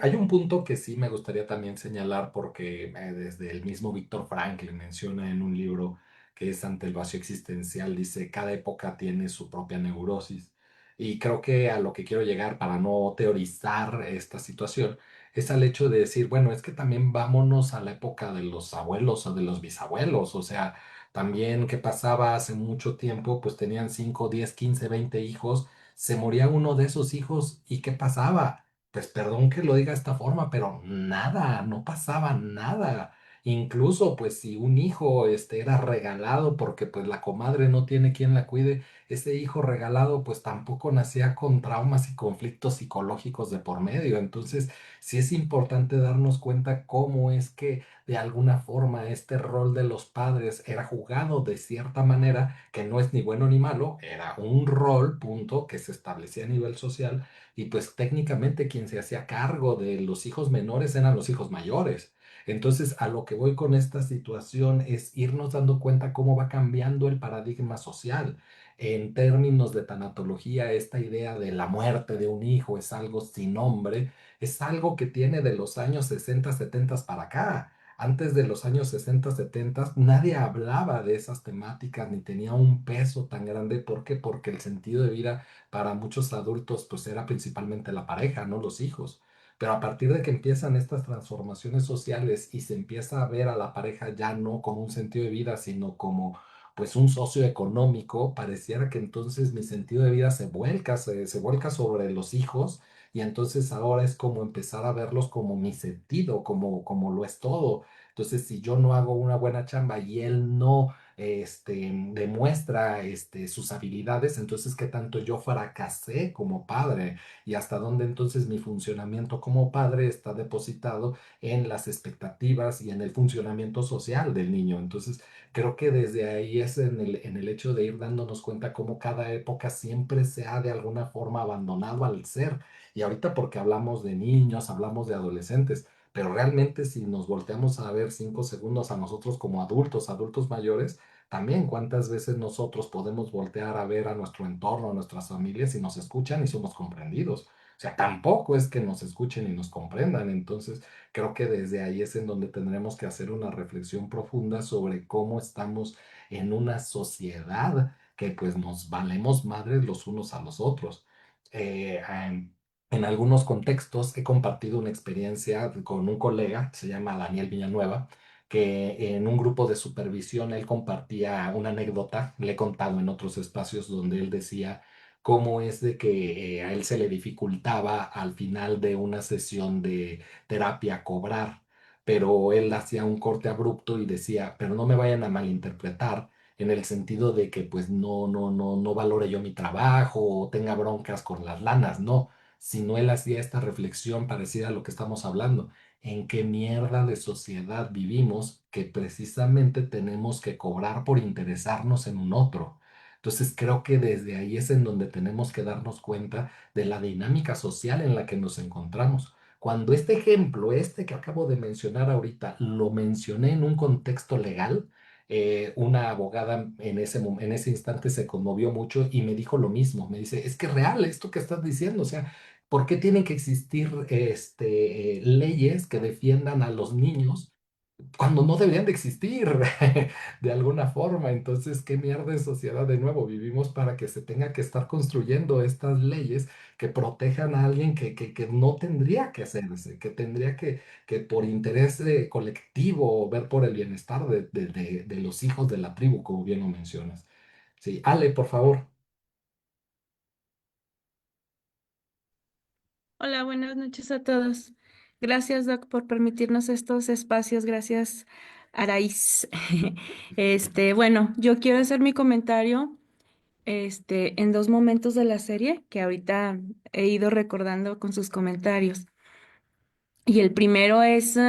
Hay un punto que sí me gustaría también señalar porque desde el mismo Víctor Franklin menciona en un libro que es Ante el vacío existencial, dice, cada época tiene su propia neurosis. Y creo que a lo que quiero llegar para no teorizar esta situación es al hecho de decir, bueno, es que también vámonos a la época de los abuelos o de los bisabuelos, o sea, también qué pasaba hace mucho tiempo, pues tenían 5 10 15 20 hijos, se moría uno de esos hijos y ¿qué pasaba? Pues perdón que lo diga de esta forma, pero nada, no pasaba nada. Incluso, pues si un hijo era regalado porque pues la comadre no tiene quien la cuide, ese hijo regalado pues tampoco nacía con traumas y conflictos psicológicos de por medio. Entonces, sí es importante darnos cuenta cómo es que de alguna forma este rol de los padres era jugado de cierta manera, que no es ni bueno ni malo, era un rol, punto, que se establecía a nivel social y pues técnicamente quien se hacía cargo de los hijos menores eran los hijos mayores. Entonces, a lo que voy con esta situación es irnos dando cuenta cómo va cambiando el paradigma social. En términos de tanatología, esta idea de la muerte de un hijo es algo sin nombre, es algo que tiene de los años 60, 70 para acá. Antes de los años 60, 70, nadie hablaba de esas temáticas ni tenía un peso tan grande. ¿Por qué? Porque el sentido de vida para muchos adultos pues era principalmente la pareja, no los hijos. Pero a partir de que empiezan estas transformaciones sociales y se empieza a ver a la pareja ya no como un sentido de vida, sino como pues un socio económico, pareciera que entonces mi sentido de vida se vuelca sobre los hijos y entonces ahora es como empezar a verlos como mi sentido, como lo es todo. Entonces, si yo no hago una buena chamba y él no demuestra sus habilidades, entonces qué tanto yo fracasé como padre y hasta dónde entonces mi funcionamiento como padre está depositado en las expectativas y en el funcionamiento social del niño. Entonces, creo que desde ahí es en el hecho de ir dándonos cuenta cómo cada época siempre se ha de alguna forma abandonado al ser. Y ahorita porque hablamos de niños, hablamos de adolescentes, pero realmente si nos volteamos a ver 5 segundos a nosotros como adultos, adultos mayores, también cuántas veces nosotros podemos voltear a ver a nuestro entorno, a nuestras familias y nos escuchan y somos comprendidos. O sea, tampoco es que nos escuchen y nos comprendan. Entonces, creo que desde ahí es en donde tendremos que hacer una reflexión profunda sobre cómo estamos en una sociedad que pues nos valemos madres los unos a los otros. En algunos contextos he compartido una experiencia con un colega, se llama Daniel Villanueva, que en un grupo de supervisión él compartía una anécdota, le he contado en otros espacios donde él decía cómo es de que a él se le dificultaba al final de una sesión de terapia cobrar, pero él hacía un corte abrupto y decía, pero no me vayan a malinterpretar en el sentido de que pues no valore yo mi trabajo o tenga broncas con las lanas, no, sino él hacía esta reflexión parecida a lo que estamos hablando. ¿En qué mierda de sociedad vivimos que precisamente tenemos que cobrar por interesarnos en un otro? Entonces creo que desde ahí es en donde tenemos que darnos cuenta de la dinámica social en la que nos encontramos. Cuando este ejemplo, este que acabo de mencionar ahorita, lo mencioné en un contexto legal, una abogada en ese instante se conmovió mucho y me dijo lo mismo. Me dice, es que es real esto que estás diciendo. O sea, ¿por qué tienen que existir leyes que defiendan a los niños cuando no deberían de existir de alguna forma? Entonces, ¿qué mierda de sociedad de nuevo vivimos para que se tenga que estar construyendo estas leyes que protejan a alguien que no tendría que hacerse, que tendría que por interés colectivo ver por el bienestar de los hijos de la tribu, como bien lo mencionas? Sí, Ale, por favor. Hola, buenas noches a todos. Gracias, Doc, por permitirnos estos espacios. Gracias, Araíz. Bueno, yo quiero hacer mi comentario, en dos momentos de la serie que ahorita he ido recordando con sus comentarios. Y el primero es,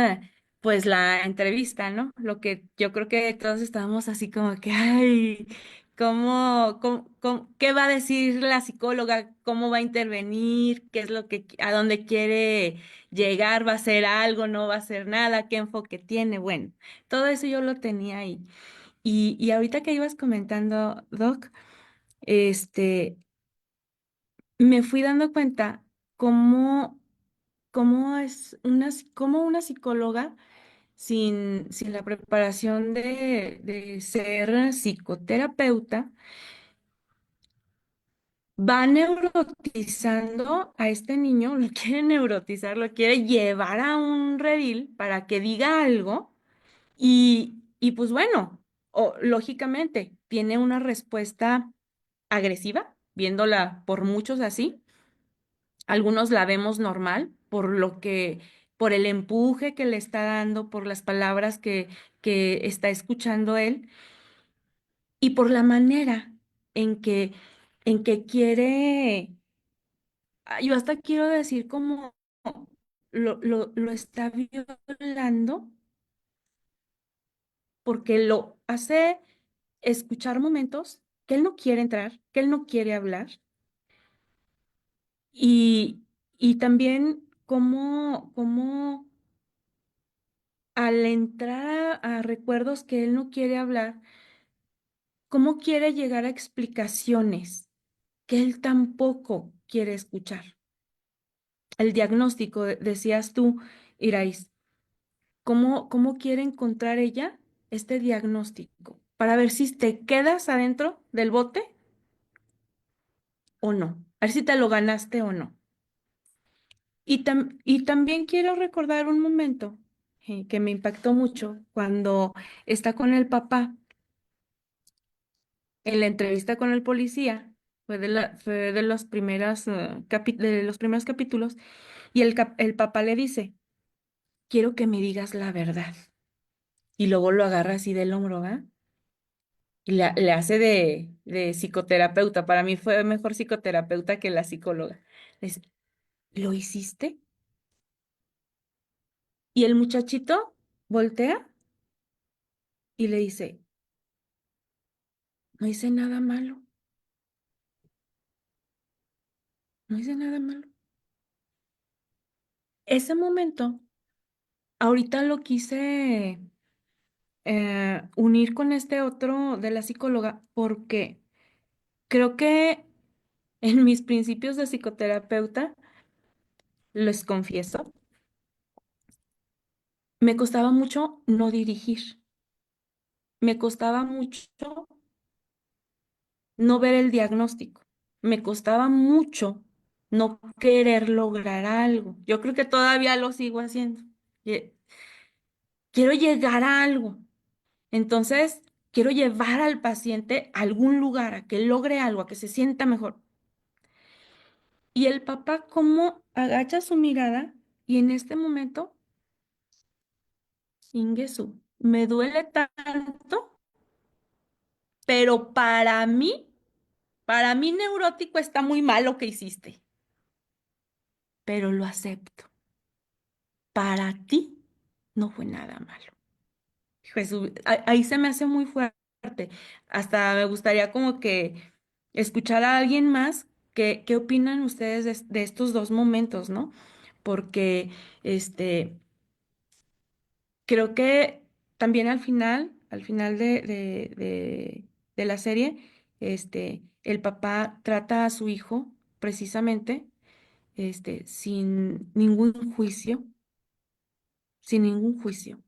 pues, la entrevista, ¿no? Lo que yo creo que todos estábamos así como que, ay, qué va a decir la psicóloga? ¿Cómo va a intervenir? ¿Qué es lo a dónde quiere llegar? ¿Va a hacer algo? ¿No va a hacer nada? ¿Qué enfoque tiene? Bueno, todo eso yo lo tenía ahí. Y ahorita que ibas comentando, Doc, este, me fui dando cuenta cómo, cómo una psicóloga sin la preparación de ser psicoterapeuta, va neurotizando a este niño, lo quiere neurotizar, lo quiere llevar a un redil para que diga algo y pues bueno, lógicamente tiene una respuesta agresiva, viéndola por muchos así. Algunos la vemos normal por el empuje que le está dando, por las palabras que está escuchando él y por la manera en que quiere, yo hasta quiero decir como lo está violando porque lo hace escuchar momentos que él no quiere entrar, que él no quiere hablar y, y también cómo al entrar a recuerdos que él no quiere hablar, cómo quiere llegar a explicaciones que él tampoco quiere escuchar. El diagnóstico, decías tú, Irais, ¿cómo quiere encontrar ella este diagnóstico? Para ver si te quedas adentro del bote o no, a ver si te lo ganaste o no. Y también quiero recordar un momento que me impactó mucho cuando está con el papá en la entrevista con el policía. Fue de los de los primeros capítulos y el papá le dice, quiero que me digas la verdad. Y luego lo agarra así del hombro, ¿va? y le hace de psicoterapeuta. Para mí fue mejor psicoterapeuta que la psicóloga. Le dice, ¿lo hiciste? Y el muchachito voltea y le dice, no hice nada malo, no hice nada malo. Ese momento, ahorita lo quise unir con este otro de la psicóloga porque creo que en mis principios de psicoterapeuta, les confieso, me costaba mucho no dirigir, me costaba mucho no ver el diagnóstico, me costaba mucho no querer lograr algo. Yo creo que todavía lo sigo haciendo. Ye- Quiero llegar a algo. Entonces, quiero llevar al paciente a algún lugar, a que logre algo, a que se sienta mejor. Y el papá como agacha su mirada y en este momento, Ingesu, me duele tanto, pero para mí neurótico está muy mal lo que hiciste, pero lo acepto. Para ti no fue nada malo. Jesús, ahí se me hace muy fuerte. Hasta me gustaría como que escuchar a alguien más qué opinan ustedes de estos dos momentos, ¿no? Porque este, creo que también al final de la serie, el papá trata a su hijo precisamente, sin ningún juicio, sin ningún juicio.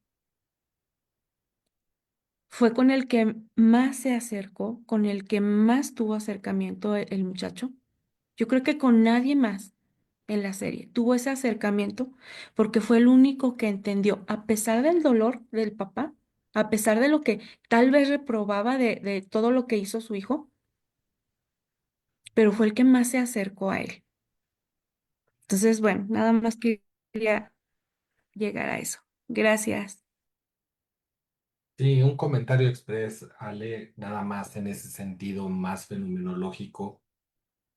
Fue con el que más se acercó, con el que más tuvo acercamiento el muchacho. Yo creo que con nadie más en la serie tuvo ese acercamiento porque fue el único que entendió, a pesar del dolor del papá, a pesar de lo que tal vez reprobaba de todo lo que hizo su hijo, pero fue el que más se acercó a él. Entonces, bueno, nada más quería llegar a eso. Gracias. Sí, un comentario express, Ale, nada más en ese sentido más fenomenológico.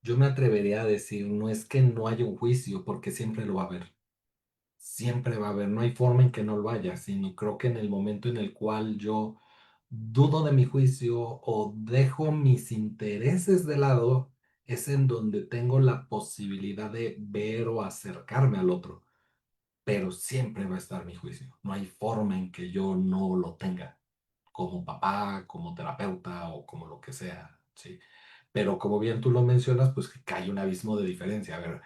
Yo me atrevería a decir, no es que no haya un juicio, porque siempre lo va a haber. Siempre va a haber, no hay forma en que no lo haya, sino creo que en el momento en el cual yo dudo de mi juicio o dejo mis intereses de lado, es en donde tengo la posibilidad de ver o acercarme al otro, pero siempre va a estar mi juicio. No hay forma en que yo no lo tenga, como papá, como terapeuta o como lo que sea, ¿sí? Pero como bien tú lo mencionas, pues que hay un abismo de diferencia. A ver,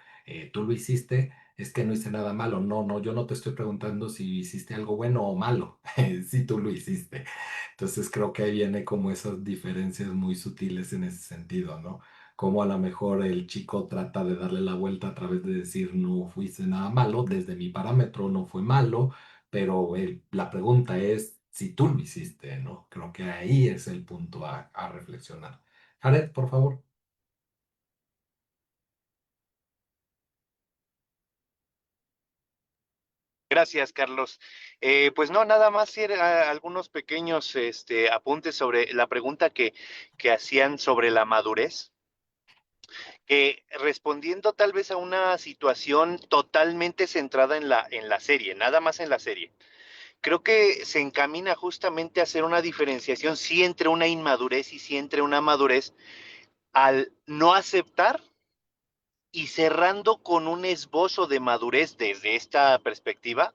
tú lo hiciste, es que no hice nada malo. No, no, yo no te estoy preguntando si hiciste algo bueno o malo, si tú lo hiciste. Entonces creo que ahí viene como esas diferencias muy sutiles en ese sentido, ¿no? Como a lo mejor el chico trata de darle la vuelta a través de decir no fuiste nada malo, desde mi parámetro no fue malo, pero la pregunta es si tú lo hiciste, ¿no? Creo que ahí es el punto a reflexionar. Jared, por favor. Gracias, Carlos. Pues no, nada más era algunos pequeños apuntes sobre la pregunta que hacían sobre la madurez, que respondiendo tal vez a una situación totalmente centrada en la serie, nada más en la serie. Creo que se encamina justamente a hacer una diferenciación, sí entre una inmadurez y sí entre una madurez, al no aceptar y cerrando con un esbozo de madurez desde esta perspectiva,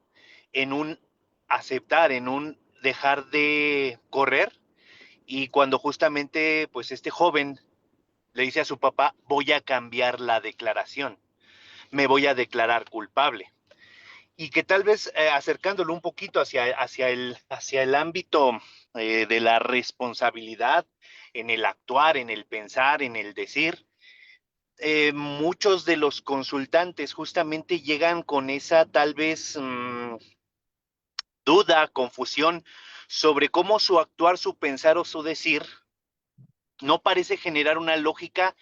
en un aceptar, en un dejar de correr, y cuando justamente pues este joven le dice a su papá, voy a cambiar la declaración, me voy a declarar culpable. Y que tal vez acercándolo un poquito hacia el ámbito de la responsabilidad en el actuar, en el pensar, en el decir, muchos de los consultantes justamente llegan con esa tal vez duda, confusión sobre cómo su actuar, su pensar o su decir no parece generar una lógica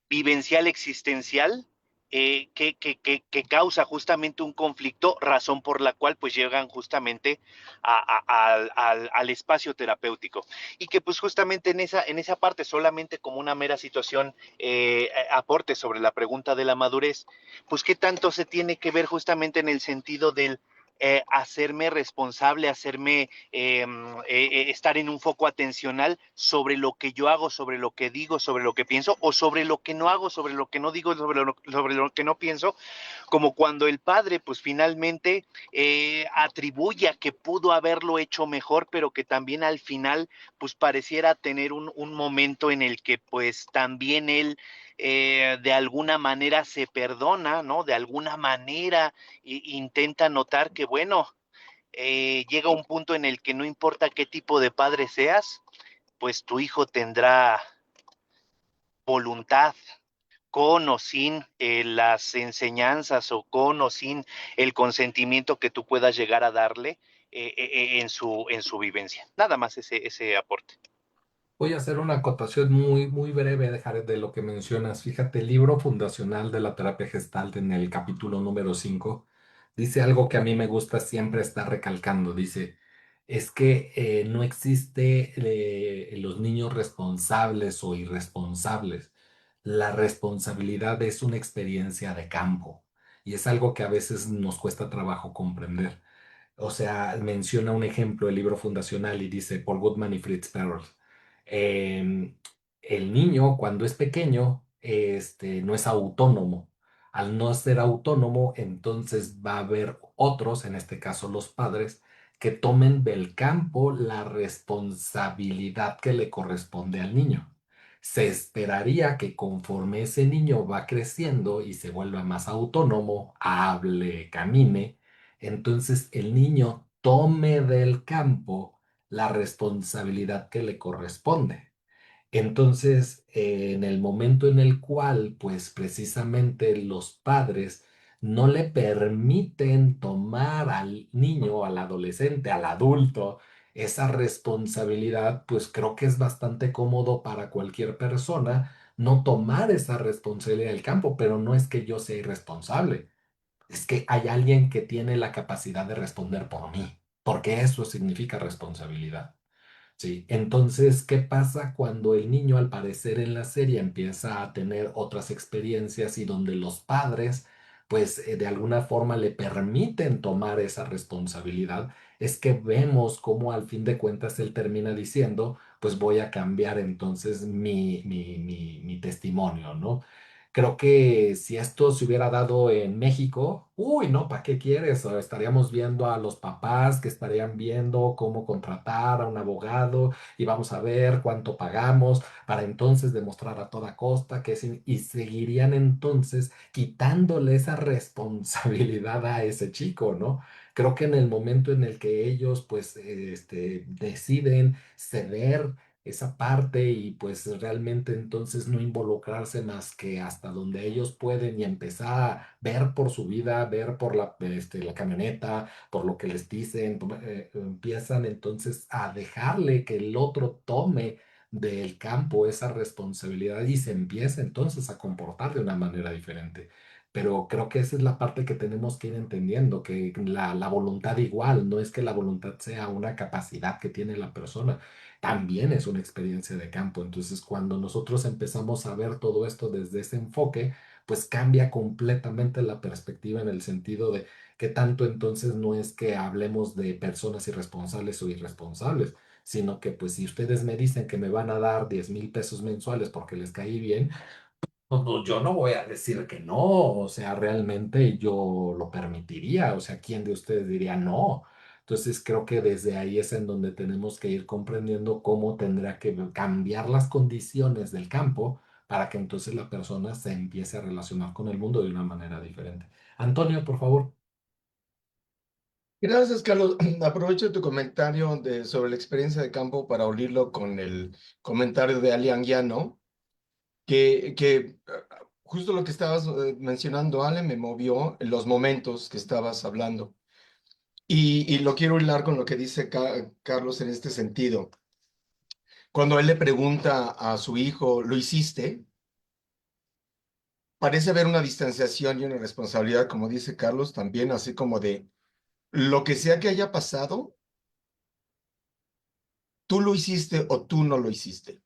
vivencial existencial que causa justamente un conflicto, razón por la cual pues llegan justamente al espacio terapéutico. Y que pues justamente en esa parte, solamente como una mera situación, aporte sobre la pregunta de la madurez, pues qué tanto se tiene que ver justamente en el sentido del hacerme responsable, estar en un foco atencional sobre lo que yo hago, sobre lo que digo, sobre lo que pienso, o sobre lo que no hago, sobre lo que no digo, sobre lo que no pienso, como cuando el padre pues finalmente atribuye a que pudo haberlo hecho mejor, pero que también al final pues pareciera tener un momento en el que pues también él de alguna manera se perdona, ¿no? De alguna manera intenta notar que, bueno, llega un punto en el que no importa qué tipo de padre seas, pues tu hijo tendrá voluntad, con o sin las enseñanzas, o con o sin el consentimiento que tú puedas llegar a darle en su vivencia. Nada más ese aporte. Voy a hacer una acotación muy, muy breve de lo que mencionas. Fíjate, el libro fundacional de la terapia Gestalt en el capítulo número 5 dice algo que a mí me gusta siempre estar recalcando. Dice, es que no existe los niños responsables o irresponsables. La responsabilidad es una experiencia de campo y es algo que a veces nos cuesta trabajo comprender. O sea, menciona un ejemplo, el libro fundacional, y dice Paul Goodman y Fritz Perls. em, el niño, cuando es pequeño, no es autónomo. Al no ser autónomo, entonces va a haber otros, en este caso los padres, que tomen del campo la responsabilidad que le corresponde al niño. Se esperaría que conforme ese niño va creciendo y se vuelva más autónomo, hable, camine, entonces el niño tome del campo la responsabilidad que le corresponde. Entonces, en el momento en el cual, pues precisamente los padres no le permiten tomar al niño, al adolescente, al adulto, esa responsabilidad, pues creo que es bastante cómodo para cualquier persona no tomar esa responsabilidad del campo, pero no es que yo sea irresponsable, es que hay alguien que tiene la capacidad de responder por mí, porque eso significa responsabilidad. Sí, entonces, ¿qué pasa cuando el niño, al parecer en la serie, empieza a tener otras experiencias y donde los padres, pues de alguna forma le permiten tomar esa responsabilidad? Es que vemos cómo al fin de cuentas él termina diciendo, pues voy a cambiar entonces mi testimonio, ¿no? Creo que si esto se hubiera dado en México, uy, no, ¿para qué quieres? O estaríamos viendo a los papás que estarían viendo cómo contratar a un abogado y vamos a ver cuánto pagamos para entonces demostrar a toda costa que es, y seguirían entonces quitándole esa responsabilidad a ese chico, ¿no? Creo que en el momento en el que ellos pues deciden ceder esa parte y pues realmente entonces no involucrarse más que hasta donde ellos pueden y empezar a ver por su vida, ver por la camioneta, por lo que les dicen, empiezan entonces a dejarle que el otro tome del campo esa responsabilidad y se empieza entonces a comportar de una manera diferente. Pero creo que esa es la parte que tenemos que ir entendiendo, que la voluntad igual, no es que la voluntad sea una capacidad que tiene la persona, también es una experiencia de campo. Entonces, cuando nosotros empezamos a ver todo esto desde ese enfoque, pues cambia completamente la perspectiva en el sentido de que tanto entonces no es que hablemos de personas irresponsables o irresponsables, sino que pues si ustedes me dicen que me van a dar 10,000 pesos mensuales porque les caí bien, pues yo no voy a decir que no, o sea, realmente yo lo permitiría, o sea, ¿quién de ustedes diría no? Entonces creo que desde ahí es en donde tenemos que ir comprendiendo cómo tendrá que cambiar las condiciones del campo para que entonces la persona se empiece a relacionar con el mundo de una manera diferente. Antonio, por favor. Gracias, Carlos. Aprovecho tu comentario sobre la experiencia de campo para unirlo con el comentario de Ali Anguiano, que justo lo que estabas mencionando, Ale, me movió en los momentos que estabas hablando. Y lo quiero hilar con lo que dice Carlos en este sentido. Cuando él le pregunta a su hijo, ¿lo hiciste? parece haber una distanciación y una responsabilidad, como dice Carlos, también así como de lo que sea que haya pasado, tú lo hiciste o tú no lo hiciste.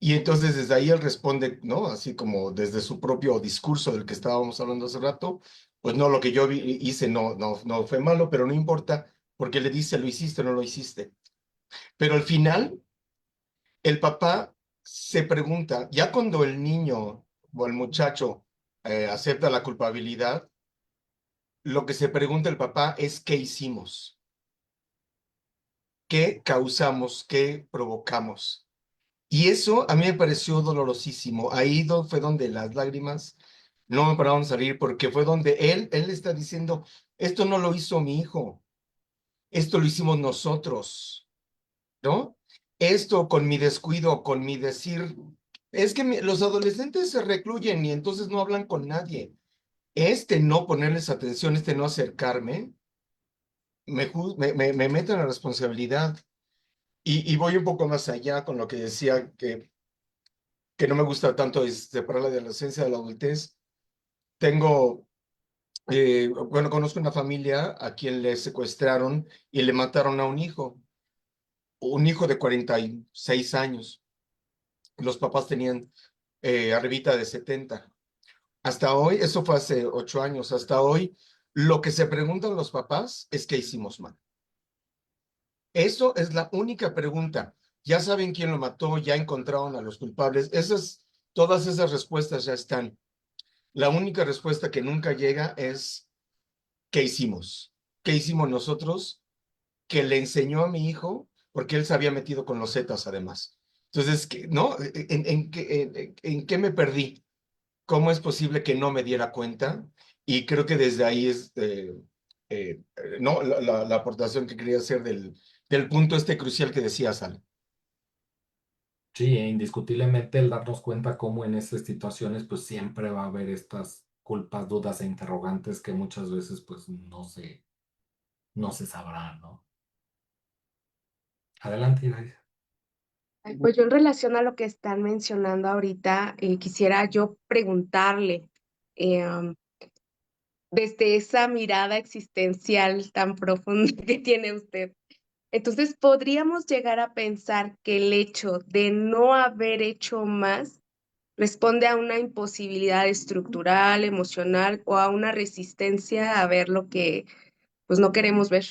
Y entonces desde ahí él responde, ¿no? Así como desde su propio discurso del que estábamos hablando hace rato, pues no, lo que yo hice no fue malo, pero no importa, porque le dice, lo hiciste o no lo hiciste. Pero al final, el papá se pregunta, ya cuando el niño o el muchacho acepta la culpabilidad, lo que se pregunta el papá es, ¿qué hicimos? ¿Qué causamos? ¿Qué provocamos? Y eso a mí me pareció dolorosísimo. Ahí fue donde las lágrimas no me pararon de salir, porque fue donde él está diciendo, esto no lo hizo mi hijo, esto lo hicimos nosotros, ¿no? Esto con mi descuido, con mi decir, es que los adolescentes se recluyen y entonces no hablan con nadie. Este no ponerles atención, este no acercarme, me mete en la responsabilidad. Y voy un poco más allá con lo que decía que no me gusta tanto es separar la adolescencia de la adultez. Tengo, bueno, conozco una familia a quien le secuestraron y le mataron a un hijo de 46 años. Los papás tenían arribita de 70. Hasta hoy, eso fue hace 8 años, hasta hoy, lo que se preguntan los papás es qué hicimos mal. Eso es la única pregunta. Ya saben quién lo mató, ya encontraron a los culpables. Todas esas respuestas ya están. La única respuesta que nunca llega es ¿qué hicimos? ¿Qué hicimos nosotros? Que le enseñó a mi hijo, porque él se había metido con los Zetas además. Entonces, ¿no? ¿En qué me perdí? ¿Cómo es posible que no me diera cuenta? Y creo que desde ahí es no, la aportación que quería hacer del punto este crucial que decía Sal. Sí, e indiscutiblemente el darnos cuenta cómo en estas situaciones pues siempre va a haber estas culpas, dudas e interrogantes que muchas veces pues no se sabrán, ¿no? Adelante, Irais. Ay, pues yo en relación a lo que están mencionando ahorita, quisiera yo preguntarle, um, desde esa mirada existencial tan profunda que tiene usted, entonces podríamos llegar a pensar que el hecho de no haber hecho más responde a una imposibilidad estructural, emocional o a una resistencia a ver lo que pues no queremos ver.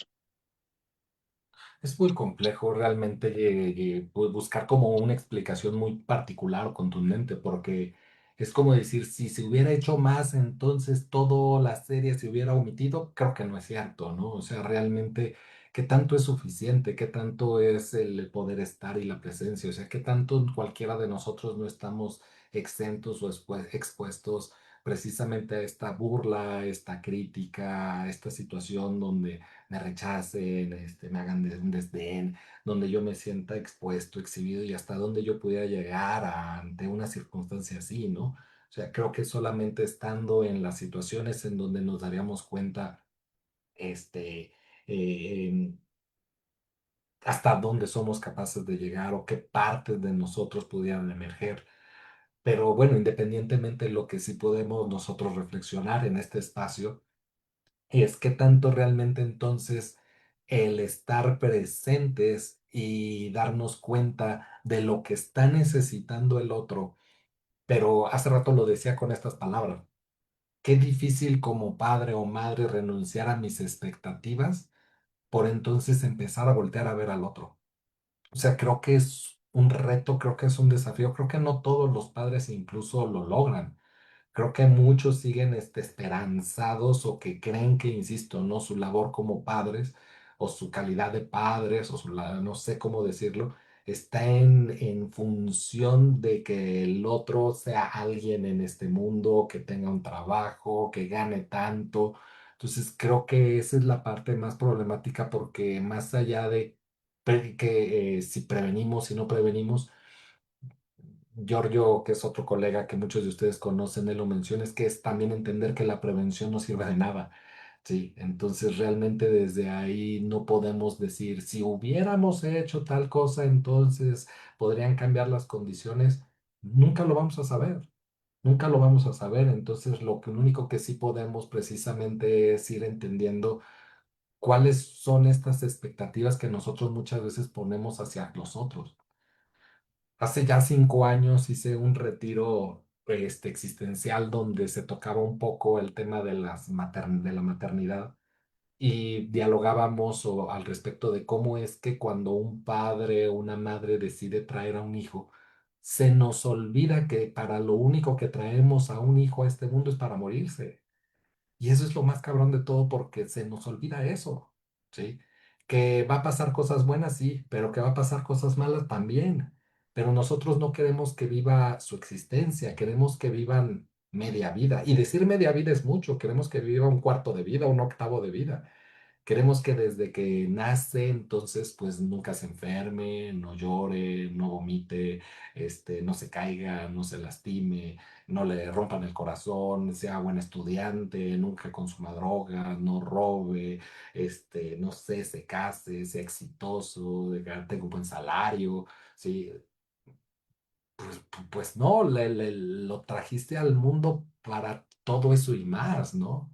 Es muy complejo realmente pues, buscar como una explicación muy particular o contundente, porque es como decir, si se hubiera hecho más, entonces toda la serie se hubiera omitido. Creo que no es cierto, ¿no? O sea, realmente, ¿qué tanto es suficiente? ¿Qué tanto es el poder estar y la presencia? O sea, ¿qué tanto cualquiera de nosotros no estamos exentos o expuestos precisamente a esta burla, esta crítica, a esta situación donde me rechacen, me hagan un desdén, donde yo me sienta expuesto, exhibido y hasta donde yo pudiera llegar ante una circunstancia así, ¿no? O sea, creo que solamente estando en las situaciones en donde nos daríamos cuenta, este, hasta dónde somos capaces de llegar o qué partes de nosotros pudieran emerger. Pero bueno, independientemente de lo que sí podemos nosotros reflexionar en este espacio, es que tanto realmente entonces el estar presentes y darnos cuenta de lo que está necesitando el otro, pero hace rato lo decía con estas palabras, qué difícil como padre o madre renunciar a mis expectativas por entonces empezar a voltear a ver al otro. O sea, creo que es un reto, creo que es un desafío, creo que no todos los padres incluso lo logran. Creo que muchos siguen esperanzados o que creen que, insisto, no su labor como padres o su calidad de padres o no sé cómo decirlo, está en función de que el otro sea alguien en este mundo, que tenga un trabajo, que gane tanto. Entonces creo que esa es la parte más problemática porque más allá de que si prevenimos y no prevenimos, Giorgio, que es otro colega que muchos de ustedes conocen, él lo menciona, es que es también entender que la prevención no sirve de nada. Sí, entonces realmente desde ahí no podemos decir, si hubiéramos hecho tal cosa, entonces podrían cambiar las condiciones. Nunca lo vamos a saber. Nunca lo vamos a saber, entonces lo único que sí podemos precisamente es ir entendiendo cuáles son estas expectativas que nosotros muchas veces ponemos hacia los otros. Hace ya 5 años hice un retiro existencial donde se tocaba un poco el tema de de la maternidad y dialogábamos al respecto de cómo es que cuando un padre o una madre decide traer a un hijo, se nos olvida que para lo único que traemos a un hijo a este mundo es para morirse. Y eso es lo más cabrón de todo porque se nos olvida eso, ¿sí? Que va a pasar cosas buenas, sí, pero que va a pasar cosas malas también. Pero nosotros no queremos que viva su existencia, queremos que vivan media vida. Y decir media vida es mucho, queremos que viva un cuarto de vida, un octavo de vida. Queremos que desde que nace, entonces, pues nunca se enferme, no llore, no vomite, no se caiga, no se lastime, no le rompan el corazón, sea buen estudiante, nunca consuma drogas, no robe, no sé, se case, sea exitoso, tenga un buen salario, sí. Pues no, lo trajiste al mundo para todo eso y más, ¿no?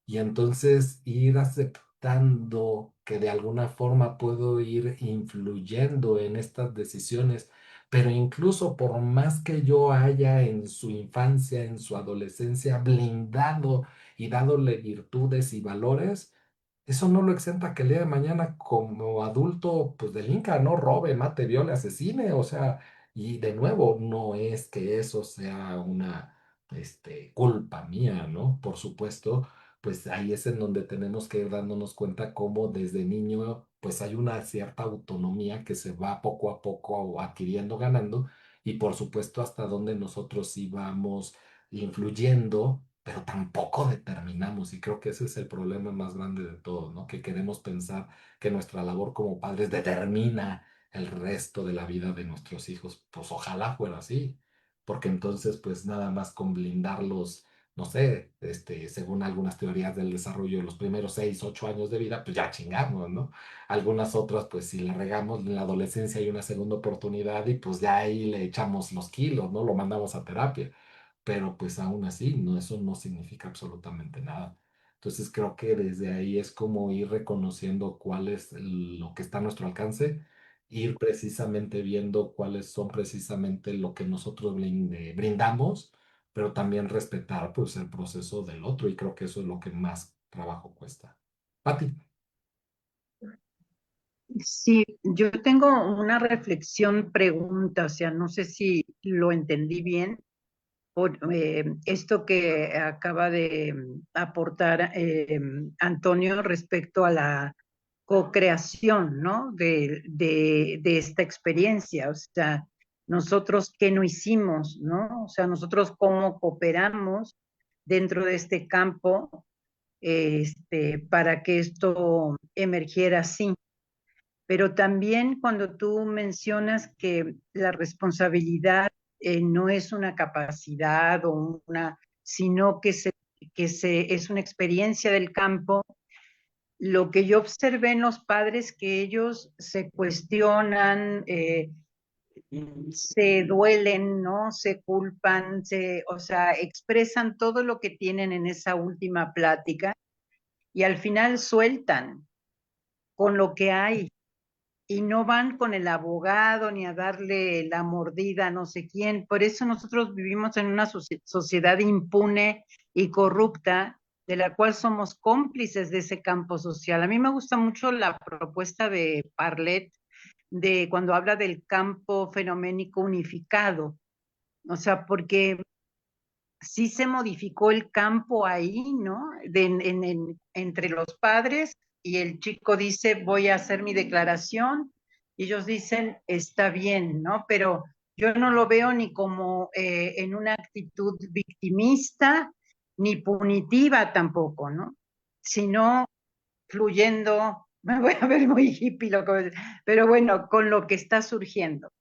Y entonces ir aceptando que de alguna forma puedo ir influyendo en estas decisiones, pero incluso por más que yo haya en su infancia, en su adolescencia, blindado y dándole virtudes y valores, eso no lo exenta que el día de mañana como adulto, pues delinca, no robe, mate, viole, asesine, o sea, y de nuevo, no es que eso sea una, culpa mía, ¿no? Por supuesto, pues ahí es en donde tenemos que ir dándonos cuenta cómo desde niño, pues hay una cierta autonomía que se va poco a poco adquiriendo, ganando, y por supuesto hasta donde nosotros íbamos influyendo, pero tampoco determinamos. Y creo que ese es el problema más grande de todo, ¿no? Que queremos pensar que nuestra labor como padres determina el resto de la vida de nuestros hijos. Pues ojalá fuera así, porque entonces pues nada más con blindarlos, no sé, según algunas teorías del desarrollo, los primeros 6, 8 años de vida, pues ya chingamos, ¿no? Algunas otras, pues si la regamos en la adolescencia hay una segunda oportunidad y pues ya ahí le echamos los kilos, ¿no? Lo mandamos a terapia, pero pues aún así, no, eso no significa absolutamente nada. Entonces creo que desde ahí es como ir reconociendo cuál es lo que está a nuestro alcance, ir precisamente viendo cuáles son precisamente lo que nosotros brindamos, pero también respetar pues el proceso del otro y creo que eso es lo que más trabajo cuesta. Pati. Sí, yo tengo una reflexión, pregunta, o sea, no sé si lo entendí bien, por esto que acaba de aportar Antonio respecto a la co-creación, ¿no? De esta experiencia, o sea, nosotros qué no hicimos, ¿no? O sea, nosotros cómo cooperamos dentro de este campo, para que esto emergiera así. Pero también cuando tú mencionas que la responsabilidad no es una capacidad o una, sino es una experiencia del campo, lo que yo observé en los padres que ellos se cuestionan, se duelen, ¿no? Se culpan, o sea, expresan todo lo que tienen en esa última plática y al final sueltan con lo que hay y no van con el abogado ni a darle la mordida a no sé quién. Por eso nosotros vivimos en una sociedad impune y corrupta, de la cual somos cómplices de ese campo social. A mí me gusta mucho la propuesta de Parlet, de cuando habla del campo fenoménico unificado, o sea, porque sí se modificó el campo ahí, ¿no? Entre los padres y el chico dice, voy a hacer mi declaración, y ellos dicen, está bien, ¿no? Pero yo no lo veo ni como en una actitud victimista, ni punitiva tampoco, ¿no? Sino fluyendo, me voy a ver muy hippie, pero bueno, con lo que está surgiendo.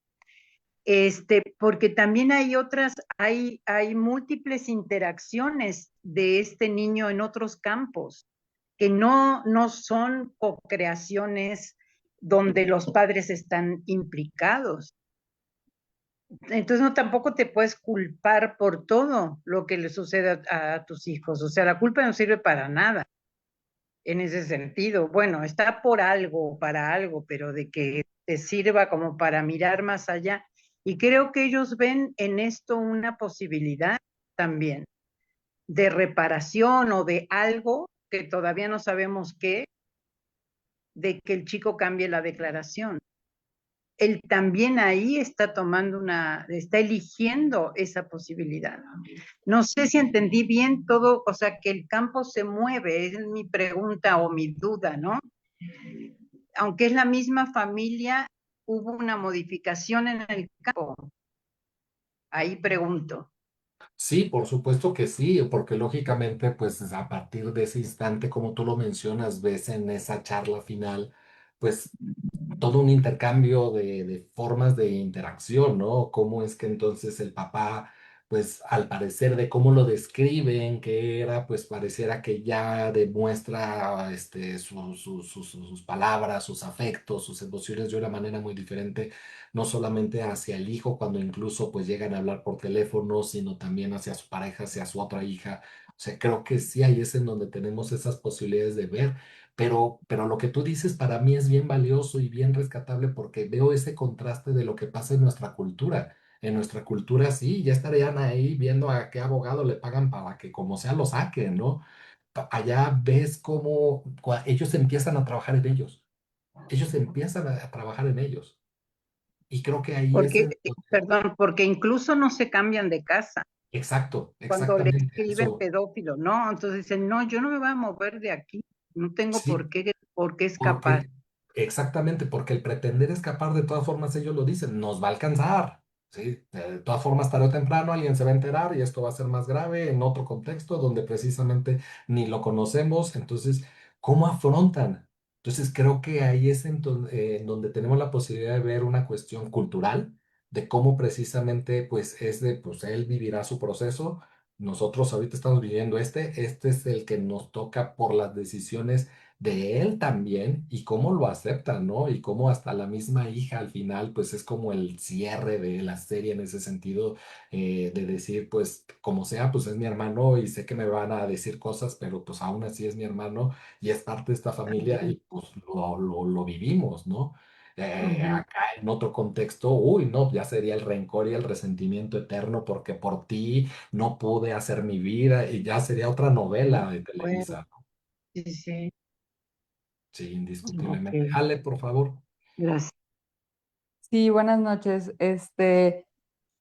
Porque también hay múltiples interacciones de este niño en otros campos, que no son co-creaciones donde los padres están implicados. Entonces no tampoco te puedes culpar por todo lo que le sucede a tus hijos. O sea, la culpa no sirve para nada en ese sentido. Bueno, está por algo, para algo, pero de que te sirva como para mirar más allá. Y creo que ellos ven en esto una posibilidad también de reparación o de algo que todavía no sabemos qué, de que el chico cambie la declaración. Él también ahí está está eligiendo esa posibilidad. No sé si entendí bien todo, o sea, que el campo se mueve, es mi pregunta o mi duda, ¿no? Aunque es la misma familia, hubo una modificación en el campo. Ahí pregunto. Sí, por supuesto que sí, porque lógicamente, pues a partir de ese instante, como tú lo mencionas, ves en esa charla final, pues todo un intercambio de formas de interacción, ¿no? Cómo es que entonces el papá, pues al parecer de cómo lo describen, que era, pues pareciera que ya demuestra sus palabras, sus afectos, sus emociones de una manera muy diferente, no solamente hacia el hijo, cuando incluso pues llegan a hablar por teléfono, sino también hacia su pareja, hacia su otra hija. O sea, creo que sí, ahí es en donde tenemos esas posibilidades de ver. Pero lo que tú dices para mí es bien valioso y bien rescatable porque veo ese contraste de lo que pasa en nuestra cultura. En nuestra cultura sí, ya estarían ahí viendo a qué abogado le pagan para que como sea lo saquen, ¿no? Allá ves cómo ellos empiezan a trabajar en ellos. Ellos empiezan a trabajar en ellos. Y creo que ahí es Porque, en donde... perdón, porque incluso no se cambian de casa. Exacto, Cuando le exactamente escriben eso. pedófilo, ¿no? Entonces dicen, no, yo no me voy a mover de aquí, no tengo Sí, por qué escapar. porque, exactamente, porque el pretender escapar, de todas formas, ellos lo dicen, nos va a alcanzar, ¿sí? De todas formas, tarde o temprano alguien se va a enterar y esto va a ser más grave en otro contexto donde precisamente ni lo conocemos. Entonces, ¿cómo afrontan? Entonces, creo que ahí es en donde tenemos la posibilidad de ver una cuestión cultural de cómo precisamente, pues, pues, él vivirá su proceso. Nosotros ahorita estamos viviendo este es el que nos toca por las decisiones de él también y cómo lo acepta, ¿no? Y cómo hasta la misma hija al final, pues es como el cierre de la serie en ese sentido, de decir, pues como sea, pues es mi hermano y sé que me van a decir cosas, pero pues aún así es mi hermano y es parte de esta familia y pues lo vivimos, ¿no? Ujú. Acá en otro contexto, uy, no, ya sería el rencor y el resentimiento eterno porque por ti no pude hacer mi vida y ya sería otra novela de Bueno, Televisa. sí, sí, Sí, ok, indiscutiblemente. Ale, por favor. gracias. Sí, buenas noches.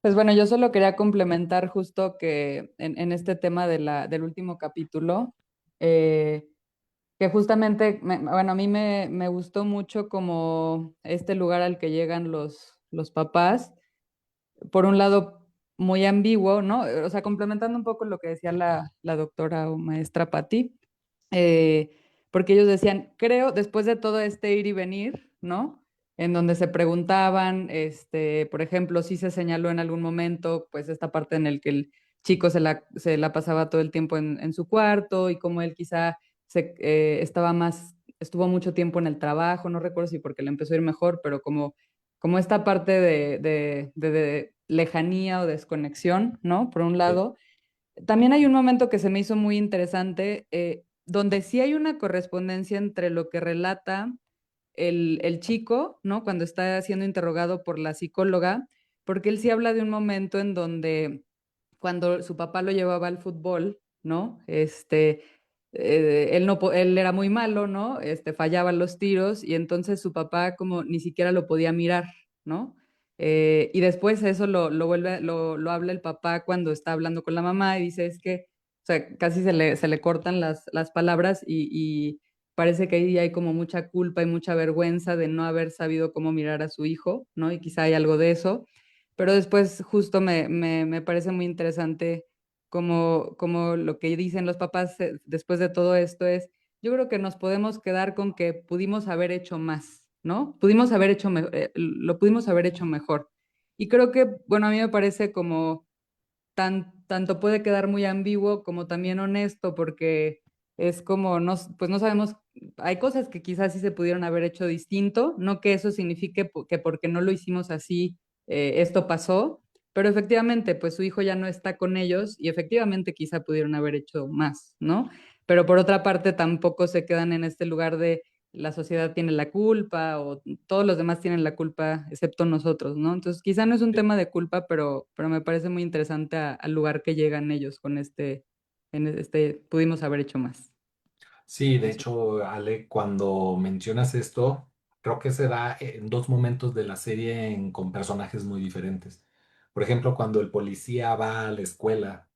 Pues bueno, yo solo quería complementar justo que en este tema de del último capítulo, eh, que justamente, bueno, a mí me gustó mucho como este lugar al que llegan los papás, por un lado muy ambiguo, ¿no? O sea, complementando un poco lo que decía la doctora o maestra Patti, eh, porque ellos decían, creo, después de todo este ir y venir, ¿no? En donde se preguntaban, por ejemplo, si se señaló en algún momento, pues esta parte en el que el chico se la pasaba todo el tiempo en su cuarto y como él quizá estuvo mucho tiempo en el trabajo, no recuerdo si porque le empezó a ir mejor, pero como esta parte de lejanía o desconexión, ¿no? Por un Sí, lado. También hay un momento que se me hizo muy interesante, donde sí hay una correspondencia entre lo que relata el chico, ¿no? Cuando está siendo interrogado por la psicóloga, porque él sí habla de un momento en donde cuando su papá lo llevaba al fútbol, ¿no? Él, no, él era muy malo, ¿no? Fallaba los tiros y entonces su papá como ni siquiera lo podía mirar, ¿no? Y después eso lo habla el papá cuando está hablando con la mamá y dice, es que, o sea, casi se le cortan las palabras y parece que ahí hay como mucha culpa y mucha vergüenza de no haber sabido cómo mirar a su hijo, ¿no? Y quizá hay algo de eso. Pero después justo me parece muy interesante como lo que dicen los papás después de todo esto es, yo creo que nos podemos quedar con que pudimos haber hecho más, ¿no? Lo pudimos haber hecho mejor. Y creo que, bueno, a mí me parece como tanto puede quedar muy ambiguo como también honesto, porque es como, no, pues no sabemos, hay cosas que quizás sí se pudieron haber hecho distinto, no que eso signifique que porque no lo hicimos así esto pasó, pero efectivamente, pues su hijo ya no está con ellos y efectivamente quizá pudieron haber hecho más, ¿no? Pero por otra parte tampoco se quedan en este lugar de la sociedad tiene la culpa o todos los demás tienen la culpa excepto nosotros, ¿no? Entonces quizá no es un tema de culpa, pero me parece muy interesante al lugar que llegan ellos con pudimos haber hecho más. Sí, de Eso. hecho, Ale, cuando mencionas esto, creo que se da en dos momentos de la serie con personajes muy diferentes. Por ejemplo, cuando el policía va a la escuela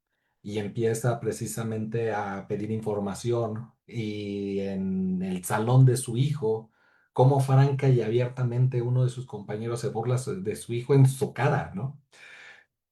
y empieza precisamente a pedir información y en el salón de su hijo, cómo franca y abiertamente uno de sus compañeros se burla de su hijo en su cara, ¿no?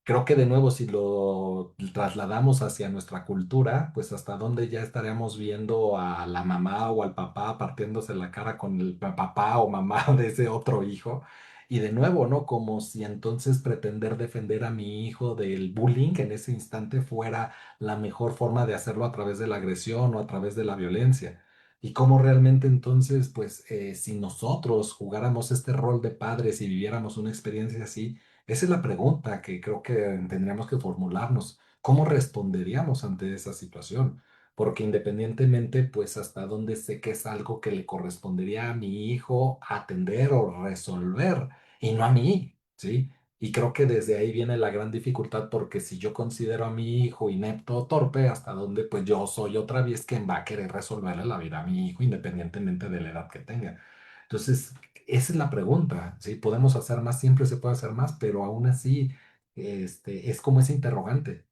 Creo que de nuevo, si lo trasladamos hacia nuestra cultura, pues hasta dónde ya estaríamos viendo a la mamá o al papá partiéndose la cara con el papá o mamá de ese otro hijo. Y de nuevo, ¿no? Como si entonces pretender defender a mi hijo del bullying en ese instante fuera la mejor forma de hacerlo a través de la agresión o a través de la violencia. Y cómo realmente entonces, pues, si nosotros jugáramos este rol de padres y viviéramos una experiencia así, esa es la pregunta que creo que tendríamos que formularnos. ¿Cómo responderíamos ante esa situación? Porque independientemente, pues hasta dónde sé que es algo que le correspondería a mi hijo atender o resolver y no a mí, ¿sí? Y creo que desde ahí viene la gran dificultad porque si yo considero a mi hijo inepto o torpe, hasta dónde pues yo soy otra vez quien va a querer resolverle la vida a mi hijo independientemente de la edad que tenga. Entonces, esa es la pregunta, ¿sí? Podemos hacer más, siempre se puede hacer más, pero aún así, es como ese interrogante.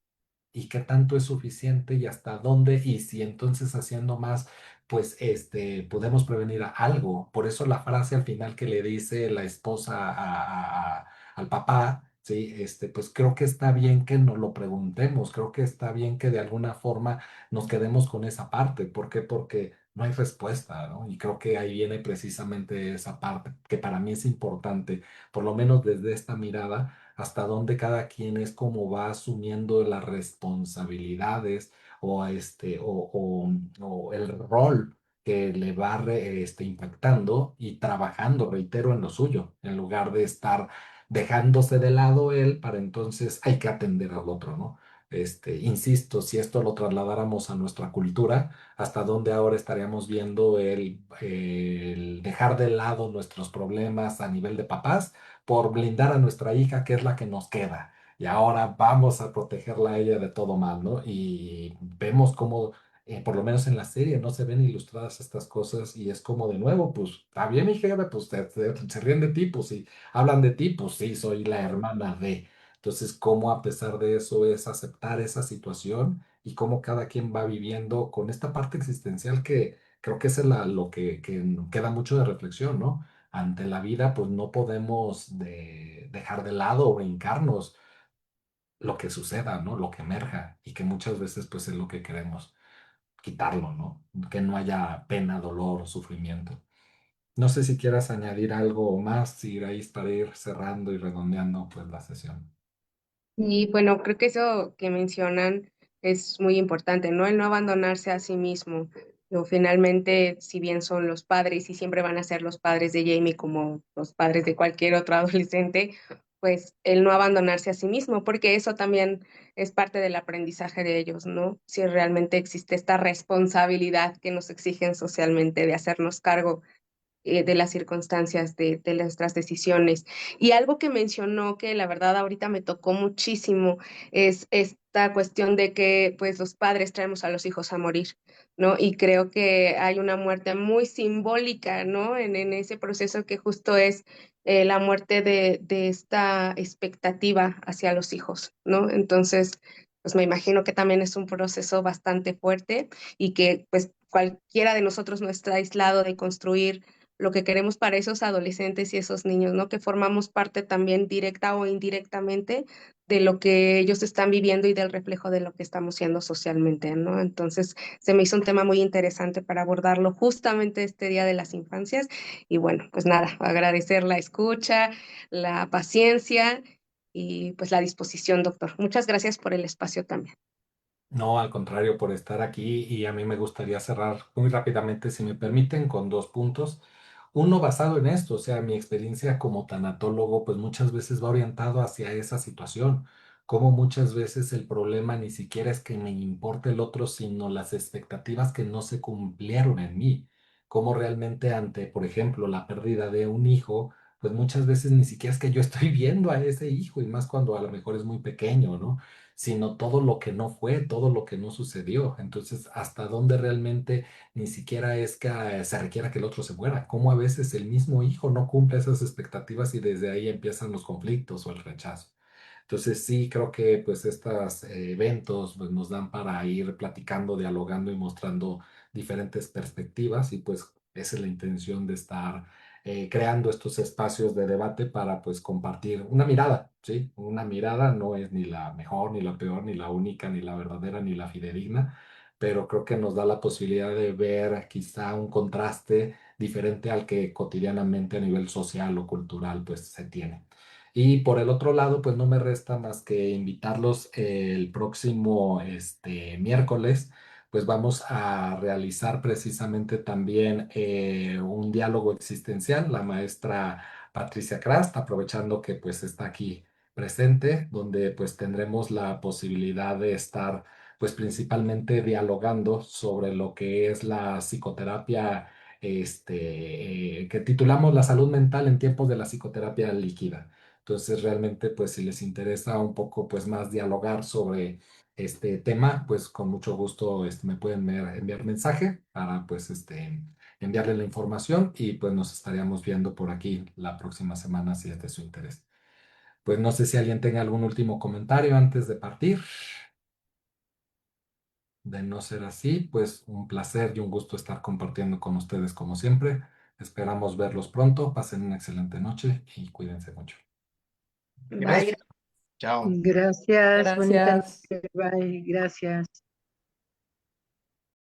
¿Y qué tanto es suficiente y hasta dónde? Y si entonces haciendo más, pues, podemos prevenir algo. Por eso la frase al final que le dice la esposa al papá, ¿sí? Pues creo que está bien que nos lo preguntemos, creo que está bien que de alguna forma nos quedemos con esa parte. ¿Por qué? Porque no hay respuesta, ¿no? Y creo que ahí viene precisamente esa parte que para mí es importante, por lo menos desde esta mirada, hasta dónde cada quien es como va asumiendo las responsabilidades o, o el rol que le va impactando y trabajando, reitero, en lo suyo, en lugar de estar dejándose de lado él para entonces hay que atender al otro, ¿no? Insisto, si esto lo trasladáramos a nuestra cultura, hasta dónde ahora estaríamos viendo el dejar de lado nuestros problemas a nivel de papás por blindar a nuestra hija, que es la que nos queda. Y ahora vamos a protegerla a ella de todo mal, ¿no? Y vemos cómo, por lo menos en la serie, no se ven ilustradas estas cosas y es como de nuevo, pues, está bien, mi jefe, pues se ríen de ti, pues, sí, hablan de ti, pues, sí, soy la hermana de. Entonces, cómo a pesar de eso es aceptar esa situación y cómo cada quien va viviendo con esta parte existencial que creo que es lo que queda mucho de reflexión, ¿no? Ante la vida, pues no podemos dejar de lado o brincarnos lo que suceda, ¿no? Lo que emerja y que muchas veces pues es lo que queremos quitarlo, ¿no? Que no haya pena, dolor, sufrimiento. No sé si quieras añadir algo más, Irais, para ir cerrando y redondeando pues la sesión. Y bueno, creo que eso que mencionan es muy importante, ¿no? El no abandonarse a sí mismo. O finalmente, si bien son los padres y siempre van a ser los padres de Jamie como los padres de cualquier otro adolescente, pues el no abandonarse a sí mismo, porque eso también es parte del aprendizaje de ellos, ¿no? Si realmente existe esta responsabilidad que nos exigen socialmente de hacernos cargo de las circunstancias de nuestras decisiones. Y algo que mencionó que la verdad ahorita me tocó muchísimo es esta cuestión de que pues los padres traemos a los hijos a morir, ¿no? Y creo que hay una muerte muy simbólica, ¿no? En ese proceso que justo es la muerte de esta expectativa hacia los hijos, ¿no? Entonces, pues me imagino que también es un proceso bastante fuerte y que pues cualquiera de nosotros no está aislado de construir lo que queremos para esos adolescentes y esos niños, ¿no? Que formamos parte también directa o indirectamente de lo que ellos están viviendo y del reflejo de lo que estamos siendo socialmente, ¿no? Entonces, se me hizo un tema muy interesante para abordarlo justamente este Día de las Infancias. Y bueno, pues nada, agradecer la escucha, la paciencia y pues la disposición, doctor. Muchas gracias por el espacio también. No, al contrario, por estar aquí y a mí me gustaría cerrar muy rápidamente, si me permiten, con dos puntos. uno basado en esto, o sea, mi experiencia como tanatólogo, pues muchas veces va orientado hacia esa situación, como muchas veces el problema ni siquiera es que me importe el otro, sino las expectativas que no se cumplieron en mí, como realmente ante, por ejemplo, la pérdida de un hijo, pues muchas veces ni siquiera es que yo estoy viendo a ese hijo, y más cuando a lo mejor es muy pequeño, ¿no? Sino todo lo que no fue, todo lo que no sucedió. Entonces, hasta dónde realmente ni siquiera es que se requiera que el otro se muera, como a veces el mismo hijo no cumple esas expectativas y desde ahí empiezan los conflictos o el rechazo. Entonces sí creo que pues estos eventos pues, nos dan para ir platicando, dialogando y mostrando diferentes perspectivas y pues esa es la intención de estar creando estos espacios de debate para pues compartir una mirada, ¿sí? Una mirada no es ni la mejor, ni la peor, ni la única, ni la verdadera, ni la fidedigna, pero creo que nos da la posibilidad de ver quizá un contraste diferente al que cotidianamente a nivel social o cultural pues se tiene. Y por el otro lado, pues no me resta más que invitarlos el próximo miércoles, pues vamos a realizar precisamente también un diálogo existencial, la maestra Patricia Crast, aprovechando que pues está aquí presente, donde pues tendremos la posibilidad de estar pues principalmente dialogando sobre lo que es la psicoterapia, que titulamos La salud mental en tiempos de la psicoterapia líquida. Entonces, realmente, pues si les interesa un poco, pues más dialogar sobre este tema, pues con mucho gusto me pueden enviar mensaje para, pues, enviarle la información y pues nos estaríamos viendo por aquí la próxima semana si es de su interés. Pues no sé si alguien tenga algún último comentario antes de partir. De no ser así, pues un placer y un gusto estar compartiendo con ustedes como siempre. Esperamos verlos pronto. Pasen una excelente noche y cuídense mucho. Bye. Gracias. Chao. Gracias, bonita Gracias. noche, bye, gracias.